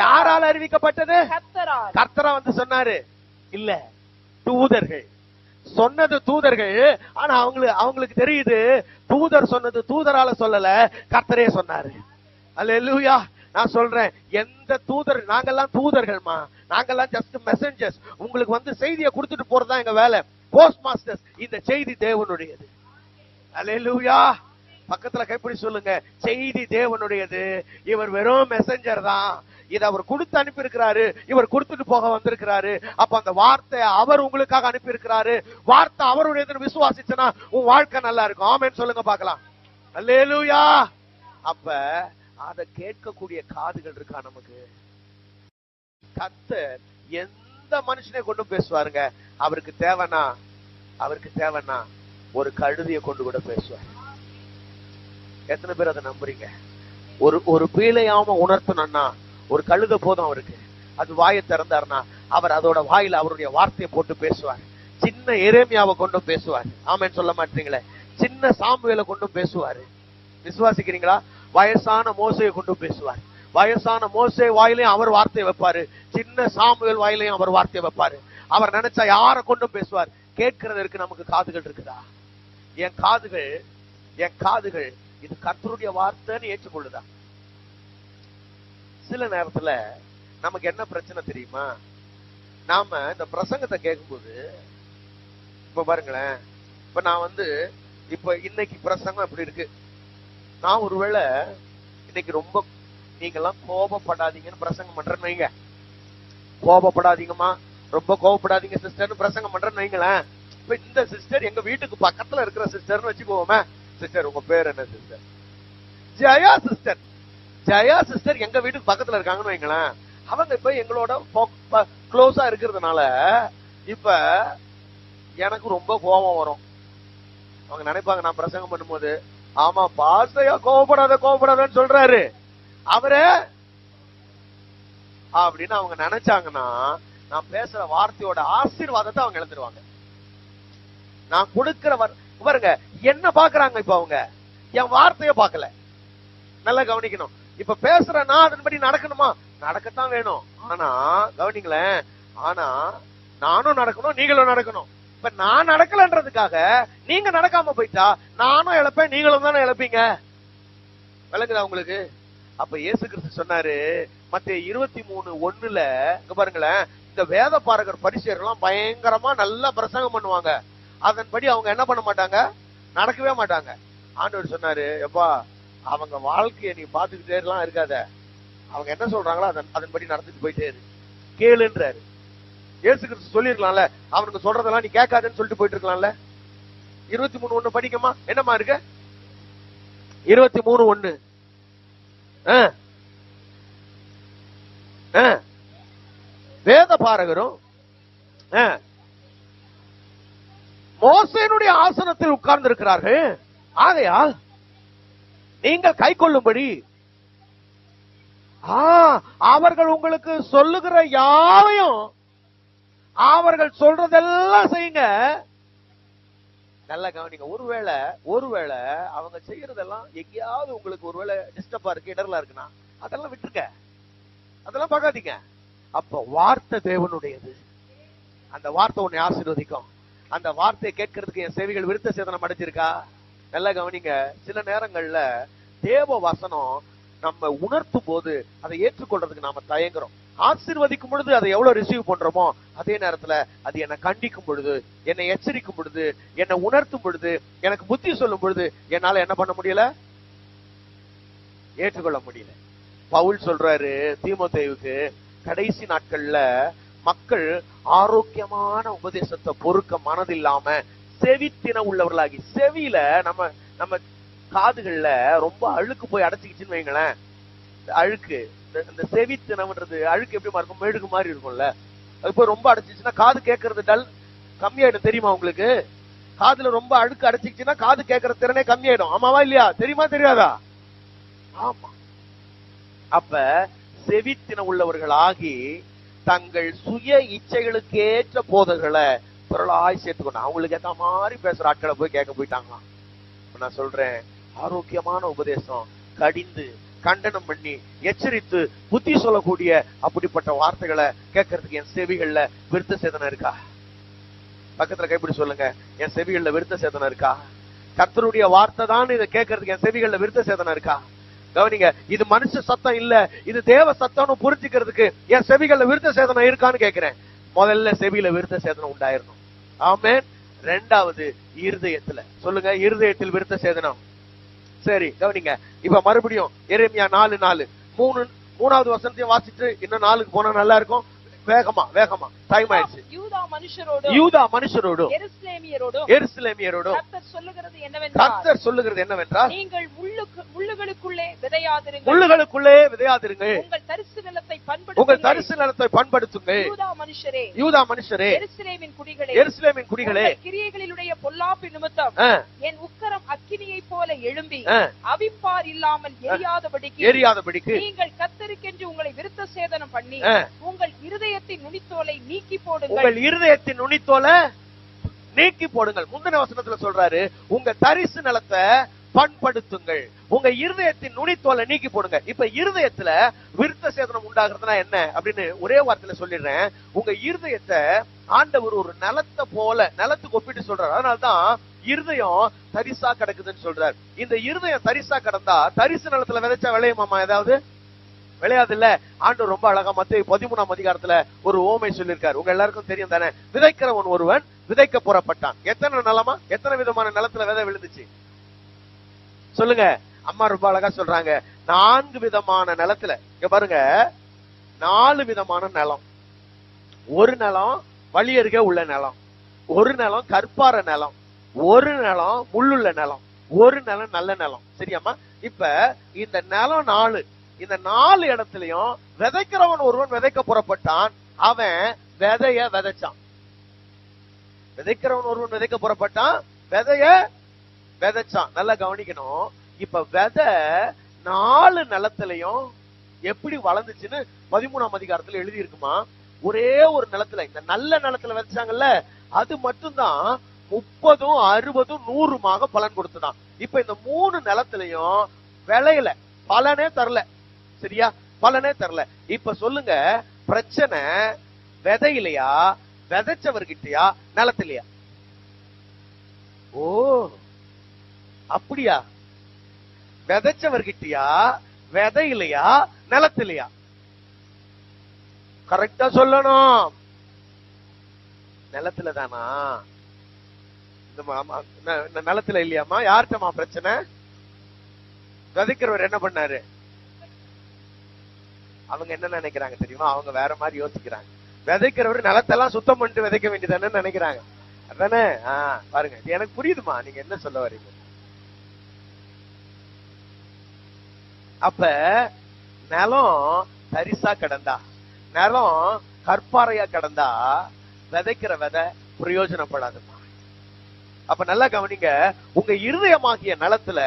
யாரால் அறிவிக்கப்பட்டது? கர்த்தரால். கர்த்தரா வந்து சொன்னாரு இல்ல, தூதர்கள் சொன்னது. தூதர்கள். ஆனா அவங்களுக்கு தெரியுது, தூதர் சொன்னது தூதரால சொல்லல, கர்த்தரே சொன்னாரு. அல்லேலூயா. நான் சொல்றேன், எந்த தூதர், நாங்கெல்லாம் தூதர்கள்மா, நாங்கெல்லாம் ஜஸ்ட் மெசஞ்சர்ஸ். உங்களுக்கு வந்து செய்தியை கொடுத்துட்டு போறதா எங்க வேலை. Post masters. இந்த செய்தி தேவனுடையது. அல்லேலூயா. பக்கத்துல கைப்பிடி சொல்லுங்க, செய்தி தேவனுடையது. இவர் வெறும் மெசஞ்சர் தான். இதை அவர் கொடுத்து அனுப்பி இருக்கிறாரு, இவர் கொடுத்துட்டு போக வந்திருக்கிறாரு. அப்ப அந்த வார்த்தை அவர் உங்களுக்காக அனுப்பி இருக்கிறாரு. வார்த்தை அவருடையதுன்னு விசுவாசிச்சனா உன் வாழ்க்கை நல்லா இருக்கும். ஆமென் சொல்லுங்க பார்க்கலாம். அல்லேலூயா. அப்ப அதை கேட்கக்கூடிய காதுகள் இருக்கா நமக்கு? கர்த்தர் எந்த மனுஷனை கொண்டு பேசுவாருங்க. அவருக்கு தேவைன்னா ஒரு கழுதியை கொண்டு கூட பேசுவார். எத்தனை பேர் அதை நம்புறீங்க? ஒரு பீழையாம உணர்த்தணும்னா ஒரு கழுத போதும் அவருக்கு. அது வாயை திறந்தாருன்னா அவர் அதோட வாயில அவருடைய வார்த்தையை போட்டு பேசுவார். சின்ன எரேமியாவை கொண்டும் பேசுவார். ஆமென் சொல்ல மாட்டீங்களே. சின்ன சாமுவேலை கொண்டும் பேசுவாரு. விசுவாசிக்கிறீங்களா? வயசான மோசையை கொண்டும் பேசுவார். வயசான மோசே வாயிலையும் அவர் வார்த்தையை வைப்பாரு, சின்ன சாமுவேல் வாயிலையும் அவர் வார்த்தையை வைப்பாரு. அவர் நினைச்சா யாரை கொண்டும் பேசுவார். கேட்கிறதற்கு நமக்கு காதுகள் இருக்குதா? என் காதுகள் இது கர்த்தருடைய வார்த்தைன்னு ஏற்றுக்கொள்ளுதா? சில நேரத்துல நமக்கு என்ன பிரச்சனை தெரியுமா? நாம இந்த பிரசங்கத்தை கேட்கும்போது, இப்ப பாருங்களேன், இப்ப நான் வந்து இப்ப இன்னைக்கு பிரசங்கம் எப்படி இருக்கு, நான் ஒருவேளை இன்னைக்கு ரொம்ப நீங்கெல்லாம் கோபப்படாதீங்கன்னு பிரசங்கம் பண்றேன்னு வைங்க. கோபப்படாதீங்கம்மா, ரொம்ப கோபப்படாதீங்க சிஸ்டர்னு பிரசங்கம் பண்றேன்னு வைங்களேன். இப்ப இந்த சிஸ்டர் எங்க வீட்டுக்கு பக்கத்துல இருக்கிற சிஸ்டர்னு வச்சுக்கோமே. சிஸ்டர் உங்க பேர் என்ன sister? Jaya sister. Jaya sister எங்க வீட்டுக்கு பக்கத்துல இருக்காங்கன்னு வைங்களேன். அவங்க இப்ப எங்களோட க்ளோஸா இருக்கிறதுனால இப்ப எனக்கு ரொம்ப கோபம் வரும். அவங்க நினைப்பாங்க நான் பிரசங்கம் பண்ணும்போது, ஆமா பாஸ்டையா கோபப்படாதன்னு சொல்றாரு அவரு அப்படின்னு அவங்க நினைச்சாங்கன்னா, நான் பேசுற வார்த்தையோட ஆசீர்வாதத்தை அவங்க இழந்துருவாங்க. நான் கொடுக்கிற பாருங்க என்ன பாக்குறாங்க. இப்ப அவங்க என் வார்த்தைய பாக்கல. நல்லா கவனிக்கணும். இப்ப பேசுற நான் அதன்படி நடக்கணுமா? நடக்கத்தான் வேணும். ஆனா கவனிங்களேன், ஆனா நானும் நடக்கணும், நீங்களும் நடக்கணும். இப்ப நான் நடக்கலன்றதுக்காக நீங்க நடக்காம போயிட்டா நானும் இழப்பேன், நீங்களும் தானே இழப்பீங்க. விளங்குதா உங்களுக்கு? அப்ப இயேசு கிறிஸ்து சொன்னாரு மத்தேயு 23:1 இங்க பாருங்களேன், இந்த வேத பாரகர் பரிசேயர்கள்லாம் பயங்கரமா நல்லா பிரசங்கம் பண்ணுவாங்க. அதன்படி அவங்க என்ன பண்ண மாட்டாங்க? நடக்கவே மாட்டாங்க. ஆண்டவர் சொன்னாரு, எப்பா அவங்க வாழ்க்கையை நீ பாத்துக்கிட்டே எல்லாம் இருக்காத, அவங்க என்ன சொல்றாங்களோ அதன்படி நடந்துட்டு போயிட்டே இரு, கேளுன்றாரு. இயேசு கிறிஸ்து சொல்லிருக்கலாம்ல, அவனுக்கு சொல்றதெல்லாம் நீ கேட்காதுன்னு சொல்லிட்டு போயிட்டு இருக்கலாம்ல. 23:1 படிக்கமா? என்னமா இருக்கு? 23:1 வேத பாரகரும் மோசேனுடைய ஆசனத்தில் உட்கார்ந்து இருக்கிறார்கள். ஆகையால் நீங்கள் கை கொள்ளும்படி அவர்கள் உங்களுக்கு சொல்லுகிற யாவையும் அவர்கள் சொல்றதெல்லாம் செய்யுங்க. நல்லா கவனிங்க. ஒருவேளை அவங்க செய்யறதெல்லாம் எங்கேயாவது உங்களுக்கு ஒருவேளை டிஸ்டர்பா இருக்கு, இடர்லா இருக்குன்னா அதெல்லாம் விட்டுருக்க, அதெல்லாம் பார்க்காதீங்க. அப்ப வார்த்தை தேவனுடையது. அந்த வார்த்தை உன்னை ஆசீர்வதிக்கும். அந்த வார்த்தையை கேட்கறதுக்கு என் செவிகள் விருத்த சேதனம் அடைஞ்சிருக்கா? நல்லா கவனிங்க. சில நேரங்கள்ல தேவ வசனம் நம்ம உணர்த்தும் போது அதை ஏற்றுக்கொள்றதுக்கு நாம தயங்குறோம். ஆசீர்வதிக்கும் பொழுது அதை எவ்வளவு ரிசீவ் பண்றோமோ, அதே நேரத்துல அது என்னை கண்டிக்கும் பொழுது, என்னை எச்சரிக்கும் பொழுது, என்னை உணர்த்தும் பொழுது, எனக்கு புத்தி சொல்லும் பொழுது என்னால என்ன பண்ண முடியல? ஏற்றுக்கொள்ள முடியல. பவுல் சொல்றாரு தீமோத்தேயுவுக்கு, கடைசி நாட்கள்ல மக்கள் ஆரோக்கியமான உபதேசத்தை பொறுக்க மனதில்லாம செவித்தின உள்ளவர்களாகி, செவியில நம்ம காதுகள்ல ரொம்ப அழுக்கு போய் அடைச்சிக்கிச்சுன்னு வைங்களேன். அழுக்கு, இந்த செவித்தினம்ன்றது அழுக்கு எப்படி இருக்கும்? மெழுகு மாதிரி இருக்கும்ல. அது போய் ரொம்ப அடைச்சிச்சுன்னா காது கேட்கறது டல் கம்மியாயிடும். தெரியுமா உங்களுக்கு? காதுல ரொம்ப அழுக்கு அடைச்சிக்கிச்சுன்னா காது கேட்கற திறனே கம்மியாயிடும். ஆமாவா இல்லையா? தெரியுமா தெரியாதா? ஆமா. அப்ப செவித்தின உள்ளவர்கள் ஆகி தங்கள் சுய இச்சைகளுக்கேற்ற போதல்களை பொருளாய் சேர்த்துக்கணும். அவங்களுக்கு ஏத்த மாதிரி பேசுற ஆட்களை போய் கேட்க போயிட்டாங்களாம். நான் சொல்றேன், ஆரோக்கியமான உபதேசம் கடிந்து கண்டனம் பண்ணி எச்சரித்து புத்தி சொல்லக்கூடிய அப்படிப்பட்ட வார்த்தைகளை கேட்கறதுக்கு என் செவிகள்ல விருத்த சேதனம் இருக்கா? பக்கத்துல கைப்பிடி சொல்லுங்க, என் செவிகள்ல விருத்த சேதனம் இருக்கா? கர்த்தருடைய வார்த்தை தான் இதை கேட்கறதுக்கு என் செவிகள்ல விருத்த சேதனம் இருக்கா? கவனிங்க, இது மனுஷ சத்தம் இல்ல, இது தேவ சத்தம்னு புரிஞ்சுக்கிறதுக்கு என் செவிகள்ல விருத்த சேதனம் இருக்கான்னு கேட்கிறேன். முதல்ல செவியில விருத்த சேதனம் உண்டாயிரணும். ஆமென். ரெண்டாவது இருதயத்துல. சொல்லுங்க, இருதயத்தில் விருத்த சேதனம். சரி கவனிங்க. இப்ப மறுபடியும் எரேமியா 4:4 மூணாவது வசனத்தையும் வாசிட்டு இன்னும் 4க்கு போனா நல்லா இருக்கும். வேகமா டைம் ஆயிடுச்சு. யூதா மனுஷரோடும் எருசலேமியரோடும் கர்த்தர் சொல்லுகிறது என்னவென்றால், நீங்கள் முள்ளுகளுக்குள்ளே விதையாதிருங்கள், உங்கள் தரிசு நிலத்தை பண்படுத்துங்கள். யூதா மனுஷரே, எருசலேமின் குடிகளே, கிரியைகளிலுடைய பொல்லாப்பு நிமித்தம் என் உக்கிரம் அக்கினியைப் போல எழும்பி அவிப்பார் இல்லாமல் எரியாதபடிக்கு நீங்கள் கர்த்தருக்கென்று உங்களை விருத்த சேதனம் பண்ணி உங்கள் இருதயத்தின் நுனித்தோலை நீக்கி போடுங்கள். உங்கள் இருதயத்தின் நுனித்தோலை நீக்கி போடுங்கள். முந்தின வசனத்துல சொல்றாரு, உங்க தரிசு நிலத்தை பண்படுத்துங்கள், உங்க இருதயத்தின் நுனித்தோலை நீக்கி போடுங்க. இப்ப இருதயத்துல விருத்த சேதனம் உண்டாகிறதுனா என்ன அப்படின்னு ஒரே வார்த்தையில சொல்லிடுறேன். உங்க இருதயத்தை ஆண்டவர் ஒரு நிலத்தை போல நிலத்துக்கு ஒப்பிட்டு சொல்றாரு. அதனால்தான் இருதயம் தரிசா கிடக்குதுன்னு சொல்றாரு. இந்த இருதயம் தரிசா கிடந்தா தரிசு நிலத்துல விதைச்சா விளையுமாமா? ஏதாவது விளையாது இல்ல. ஆண்டவர் ரொம்ப அழகா மத்தேயு 13ஆம் அதிகாரத்துல ஒரு ஓமை சொல்லியிருக்காரு. உங்க எல்லாருக்கும் தெரியும் தானே? விதைக்கிறவன் ஒருவன் விதைக்க புறப்பட்டான். எத்தனை நிலமா, எத்தனை விதமான நிலத்துல விதை விழுந்துச்சு சொல்லுங்க. அம்மா ரொம்ப அழகா சொல்றாங்க, 4 விதமான நிலத்துல. இங்க பாருங்க, 4 விதமான நிலம். ஒரு நிலம் வழி அருகே உள்ள நிலம், ஒரு நிலம் கற்பார நிலம், ஒரு நிலம் முள்ளுள்ள நிலம், ஒரு நிலம் நல்ல நிலம். சரியாமா? இப்ப இந்த நிலம் 4, இந்த 4 இடத்துலயும் விதைக்கிறவன் ஒருவன் விதைக்க புறப்பட்டான். அவன் விதைய விதைச்சான். விதைக்கிறவன் ஒருவன் விதைக்க புறப்பட்டான், விதைய விதைச்சான். நல்லா கவனிக்கணும். இப்ப விதை 4 நிலத்திலையும் எப்படி வளர்ந்துச்சுன்னு 13ஆம் அதிகாரத்துல எழுதி இருக்குமா? ஒரே ஒரு நிலத்துல, இந்த நல்ல நிலத்துல விதைச்சாங்கல்ல, அது மட்டும்தான் 30, 60, 100 பலன் கொடுத்துதான். இப்ப இந்த 3 நிலத்திலையும் விளையல, பலனே தரல. சரியா? பலனே தரல. இப்ப சொல்லுங்க, பிரச்சனை விதையிலையா, விதைச்சவர்கிட்டயா, நிலத்திலையா? ஓ அப்படியா? விதைச்சவர்கிட்டயா, விதையிலையா, நிலத்திலையா? கரெக்டா சொல்லணும். நிலத்துல தானா? நிலத்துல இல்லையாமா? யார்கிட்டமா பிரச்சனை? விதைக்கிறவர் என்ன பண்ணாரு? அவங்க என்ன நினைக்கிறாங்க தெரியுமா? அவங்க வேற மாதிரி யோசிக்கிறாங்க. விதைக்கிறவர் நிலத்தெல்லாம் சுத்தம் பண்ணிட்டு விதைக்க வேண்டியதானு நினைக்கிறாங்க. அதானே? பாருங்க, எனக்கு புரியுதுமா நீங்க என்ன சொல்ல வரீங்க. அப்ப நிலம் தரிசா கிடந்தா, நிலம் கற்பாறையா கிடந்தா விதைக்கிற விதை பிரயோஜனப்படாதுமா. அப்ப நல்லா கவனிங்க, உங்க இருதயமாகிய நிலத்துல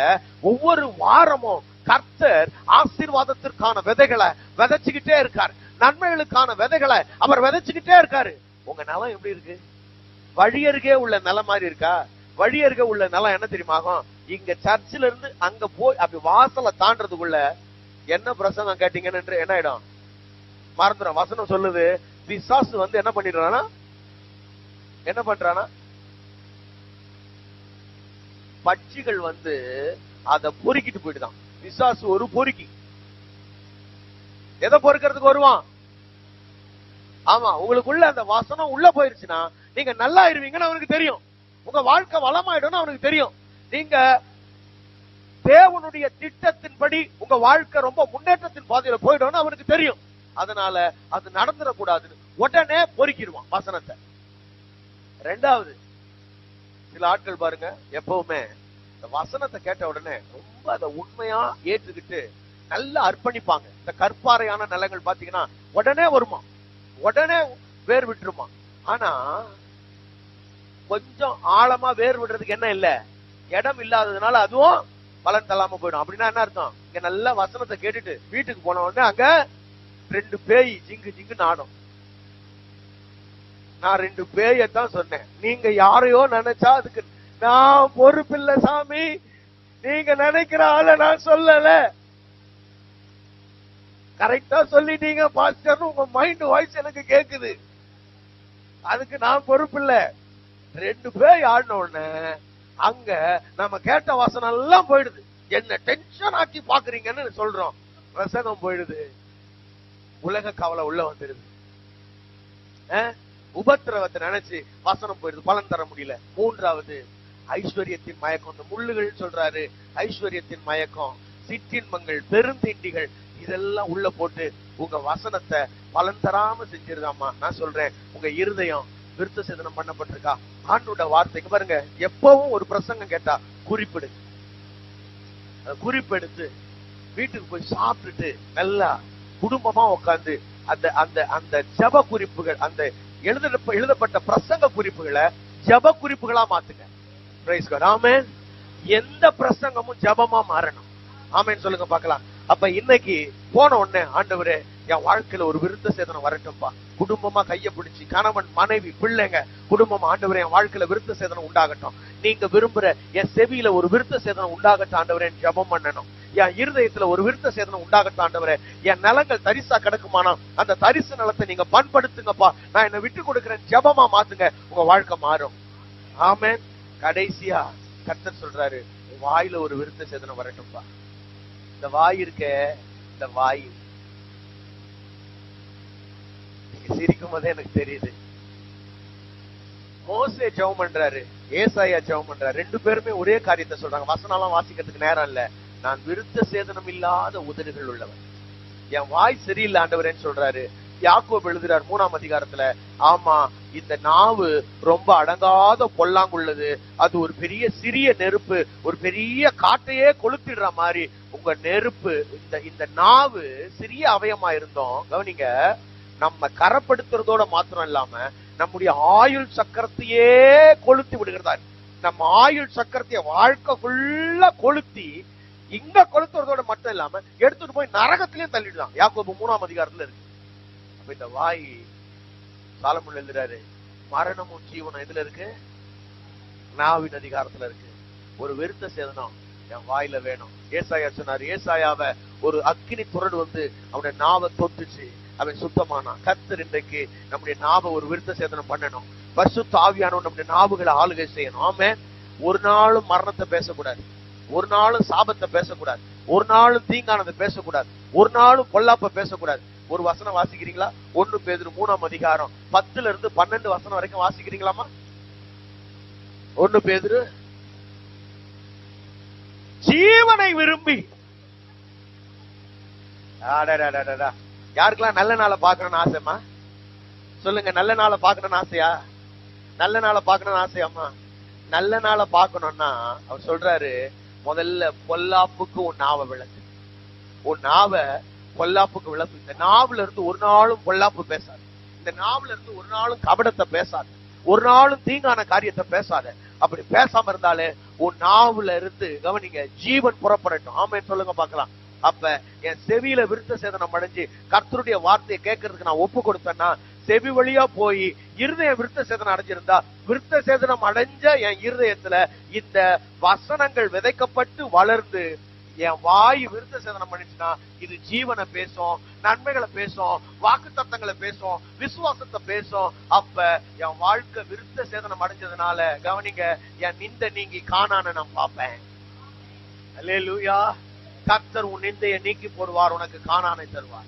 ஒவ்வொரு வாரமும் கர்த்தர் ஆசீர்வாதத்திற்கான விதைகளை விதைச்சுக்கிட்டே இருக்காரு. நன்மைகளுக்கான விதைகளை அவர் விதைச்சுக்கிட்டே இருக்காரு. உங்க நிலம் எப்படி இருக்கு? வழியருகே உள்ள நிலம் மாதிரி இருக்கா? வழியருகே உள்ள நிலம் என்ன தெரியுமாகும்? இங்க சர்ச்சில இருந்து அங்க போய் அப்படி வாசலை தாண்டறதுக்குள்ள என்ன பிரசங்கம் கேட்டீங்கன்னு என்ன ஆயிடும்? மறந்துடும். வசனம் சொல்லுது, பிசாசு என்ன பண்ணிடுறானா, என்ன பண்றானா, பட்சிகள் அத பொறுக்கிட்டு போயிடுதான். பிசாசு ஒரு பொறுக்கி. எதை பொறுக்கிறதுக்கு வருவான்? ஆமா, உங்களுக்குள்ள அந்த வசனம் உள்ள போயிருச்சுன்னா நீங்க நல்லா இருவீங்கன்னு அவனுக்கு தெரியும். உங்க வாழ்க்கை வளமாயிடும் அவனுக்கு தெரியும். நீங்க தேவனுடைய திட்டத்தின்படி உங்க வாழ்க்கை ரொம்ப முன்னேற்றத்தின் பாதையில போயிடும் அவனுக்கு தெரியும். அதனால அது நடந்துடக்கூடாதுன்னு உடனே பொறுக்கிடுவான் வசனத்தை. 2வது, சில ஆட்கள் பாருங்க, எப்பவுமே இந்த வசனத்தை கேட்ட உடனே ரொம்ப அதை உண்மையா ஏற்றுக்கிட்டு நல்லா அர்ப்பணிப்பாங்க. இந்த கற்பாறையான நிலங்கள் பாத்தீங்கன்னா உடனே வருமா, உடனே வேர் விட்டுருமா. ஆனா கொஞ்சம் ஆழமா வேர் விடுறதுக்கு என்ன இல்ல, இடம் இல்லாததுனால அதுவும் பலன் தள்ளாம போயிடும். அப்படின்னா என்ன அர்த்தம்? இங்க நல்ல வசனத்தை கேட்டுட்டு வீட்டுக்கு போன உடனே அங்க 2 பேய் ஜிங்கு ஜிங்கு நாடும். நான் 2 பேயத்தான் சொன்னேன். நீங்க யாரையோ நினைச்சா அதுக்கு நான் பொறுப்பில்லை சாமி. நீங்க நினைக்கிற ஆள நான் சொல்லல. கரெக்டா சொல்லிட்டீங்க பாஸ்டர், உங்க மைண்ட் வாய்ஸ் எனக்கு கேக்குது. அதுக்கு நான் பொறுப்பில்லை. 2 பேய் ஆடின உடனே அங்க நம்ம கேட்ட வாசனம் எல்லாம் போயிடுது. என்ன டென்ஷன் ஆக்கி பாக்குறீங்கன்னு சொல்றோம், பிரசங்கம் போயிடுது. உலக கவலை உள்ள வந்துடுது. உபத்திரவத்தை நினைச்சு வசனம் போயிடுது, பலன் தர முடியல. 3வது, ஐஸ்வர்யத்தின் மயக்கம். இந்த முள்ளுகள் சொல்றாரு, ஐஸ்வர்யத்தின் மயக்கம், சிற்றின்பங்கள், பெருந்திண்டிகள், இதெல்லாம் உள்ள போட்டு உங்க வசனத்தை பலன் தராம செஞ்சிருதாமா. நான் சொல்றேன், உங்க இருதயம் விருத்த சேதனம் பண்ணப்பட்டிருக்கா? ஆண்டோட வார்த்தைக்கு பாருங்க, எப்பவும் ஒரு பிரசங்கம் கேட்டா குறிப்பிடு, குறிப்பெடுத்து வீட்டுக்கு போய் சாப்பிட்டுட்டு நல்லா குடும்பமா உட்காந்து அந்த அந்த அந்த ஜப குறிப்புகள், அந்த எழுதப்பட்ட பிரசங்க குறிப்புகளை ஜப குறிப்புகளா மாத்துங்க. Praise God. ஆமென். எந்த பிரசங்கமும் ஜபமா மாறணும். ஆமென் சொல்லுங்க பார்க்கலாம். அப்ப இன்னைக்கு போன உடனே, ஆண்டவரே என் வாழ்க்கையில ஒரு விருத்த சேதனம் வரட்டும்பா. குடும்பமா கைய பிடிச்சி, கணவன் மனைவி பிள்ளைங்க குடும்பமா, ஆண்டவரே என் வாழ்க்கையில விருத்த சேதனம் உண்டாகட்டும். நீங்க விரும்புற என் செவியில ஒரு விருத்த சேதனம் உண்டாகட்டும் ஆண்டவரே, ஜபம் பண்ணணும். என் இருதயத்துல ஒரு விருத்த சேதனம் உண்டாகட்டும் ஆண்டவரே. என் நிலங்கள் தரிசா கிடக்குமானா அந்த தரிசு நிலத்தை நீங்க பண்படுத்துங்கப்பா. நான் என்ன விட்டு கொடுக்கிறேன், ஜபமா மாத்துங்க, உங்க வாழ்க்கை மாறும். ஆமென். கடைசியா கர்த்தர் சொல்றாரு, வாயில ஒரு விருத்த சேதனம் வரட்டும்பா. இந்த வாய் இருக்க, இந்த வாய் சிரிக்கும் போதே எனக்கு தெரியுது. மோசே ஜெபம் பண்றாரு, ஏசாயா ஜெபம் பண்றாரு. 2 பேருமே ஒரே காரியத்தை சொல்றாங்க. வசனம்லாம் வாசிக்கிறதுக்கு நேரம் இல்ல. நான் விருத்த சேதனம் இல்லாத உதடுகள் உள்ளவன், என் வாய் சரியில்லை ஆண்டவரேன்னு சொல்றாரு. யாக்கோபு எழுதுறார் 3ஆம் அதிகாரத்துல, ஆமா இந்த நாவு ரொம்ப அடங்காத பொல்லாங்குள்ளது, அது ஒரு பெரிய சிறிய நெருப்பு, ஒரு பெரிய காட்டையே கொளுத்திடுற மாதிரி உங்க நெருப்பு. இந்த நாவு சிறிய அவயமா இருந்தோம், கவனிங்க, நம்ம கரப்படுத்துறதோட மாத்திரம் இல்லாம நம்முடைய ஆயுள் சக்கரத்தையே கொளுத்தி விடுகிறதா. நம்ம ஆயுள் சக்கரத்தைய வாழ்க்கை ஃபுல்லா கொளுத்தி, இங்க கொளுத்துறதோட மட்டும் இல்லாம எடுத்துட்டு போய் நரகத்திலயும் தள்ளிடுதான். யாக்கோபு 3ஆம் அதிகாரத்துல இருக்கு. அப்ப இந்த வாய், சாலமோன் எழுதுறாரு, மரணமும் ஜீவனும் எதுல இருக்கு? நாவின் அதிகாரத்துல இருக்கு. ஒரு விருத்த சேதனம் என் வாயில வேணும். ஏசாயா சொன்னாரு, ஏசாயாவை ஒரு அக்கினி துறடு வந்து அவனுடைய நாவை தொட்டுச்சு, அவன் சுத்தமானான். கர்த்தர் இன்றைக்கு நம்முடைய நாவை ஒரு விருத்த சேதனம் பண்ணணும். பரிசுத்த ஆவியானவர் நம்முடைய நாவுகளை ஆளுகை செய்யணும். ஆமென். ஒரு நாளும் மரணத்தை பேசக்கூடாது, ஒரு நாளும் சாபத்தை பேசக்கூடாது, ஒரு நாளும் தீங்கானதை பேசக்கூடாது, ஒரு நாளும் பொல்லாப்ப பேசக்கூடாது. ஒரு வசனம் வாசிக்கிறீங்களா? 1 பேதுரு 3ஆம் அதிகாரம் 10ல இருந்து 12 வசனம் வரைக்கும் வாசிக்கிறீங்களாமா? 1 பேதுரு, ஜீவனை விரும்பி, யாருக்கெல்லாம் நல்ல நாளை பாக்கணும்னு ஆசைமா சொல்லுங்க. நல்ல நாளை பாக்கணும்னு ஆசையா? நல்ல நாளை பாக்கணும்னு ஆசையாமா? நல்ல நாளை பாக்கணும்னா அவர் சொல்றாரு, முதல்ல பொல்லாப்புக்கு உன் நாவை விளக்கு. உன் நாவை பொல்லாப்புக்கு விளக்கு. இந்த நாவுல இருந்து ஒரு நாளும் பொல்லாப்பு பேசாது, இந்த நாவுல இருந்து ஒரு நாளும் கபடத்தை பேசாது, ஒரு நாளும் தீங்கான காரியத்தை பேசாத. அப்படி பேசாம இருந்தாலே உன் நாவுல இருந்து, கவனிங்க, ஜீவன் புறப்படட்டும். ஆமென் சொல்லுங்க பாக்கலாம். அப்ப என் செவியில விருத்த சேதனம் அடைஞ்சு கர்த்தருடைய வார்த்தையை கேட்கறதுக்கு நான் ஒப்பு கொடுத்தேன்னா, செவி வழியா போய் இருதய விருத்த சேதனம் அடைஞ்சிருந்தா, விருத்த சேதனம் அடைஞ்ச என் இருதயத்துல இந்த வசனங்கள் விதைக்கப்பட்டு வளர்ந்து என் வாய் விருத்த சேதனம் பண்ணிச்சுன்னா, இது ஜீவனை பேசும், நன்மைகளை பேசும், வாக்கு தத்தங்களை பேசும், விசுவாசத்தை பேசும். அப்ப என் வாழ்க்கை விருத்த சேதனம் அடைஞ்சதுனால, கவனிங்க, என் நிந்தை நீங்கி காணான நான் பார்ப்பேன். அல்லேலூயா. கர்த்தர் உன் நிந்தையை நீக்கி போடுவார், உனக்கு காணானை தருவார்.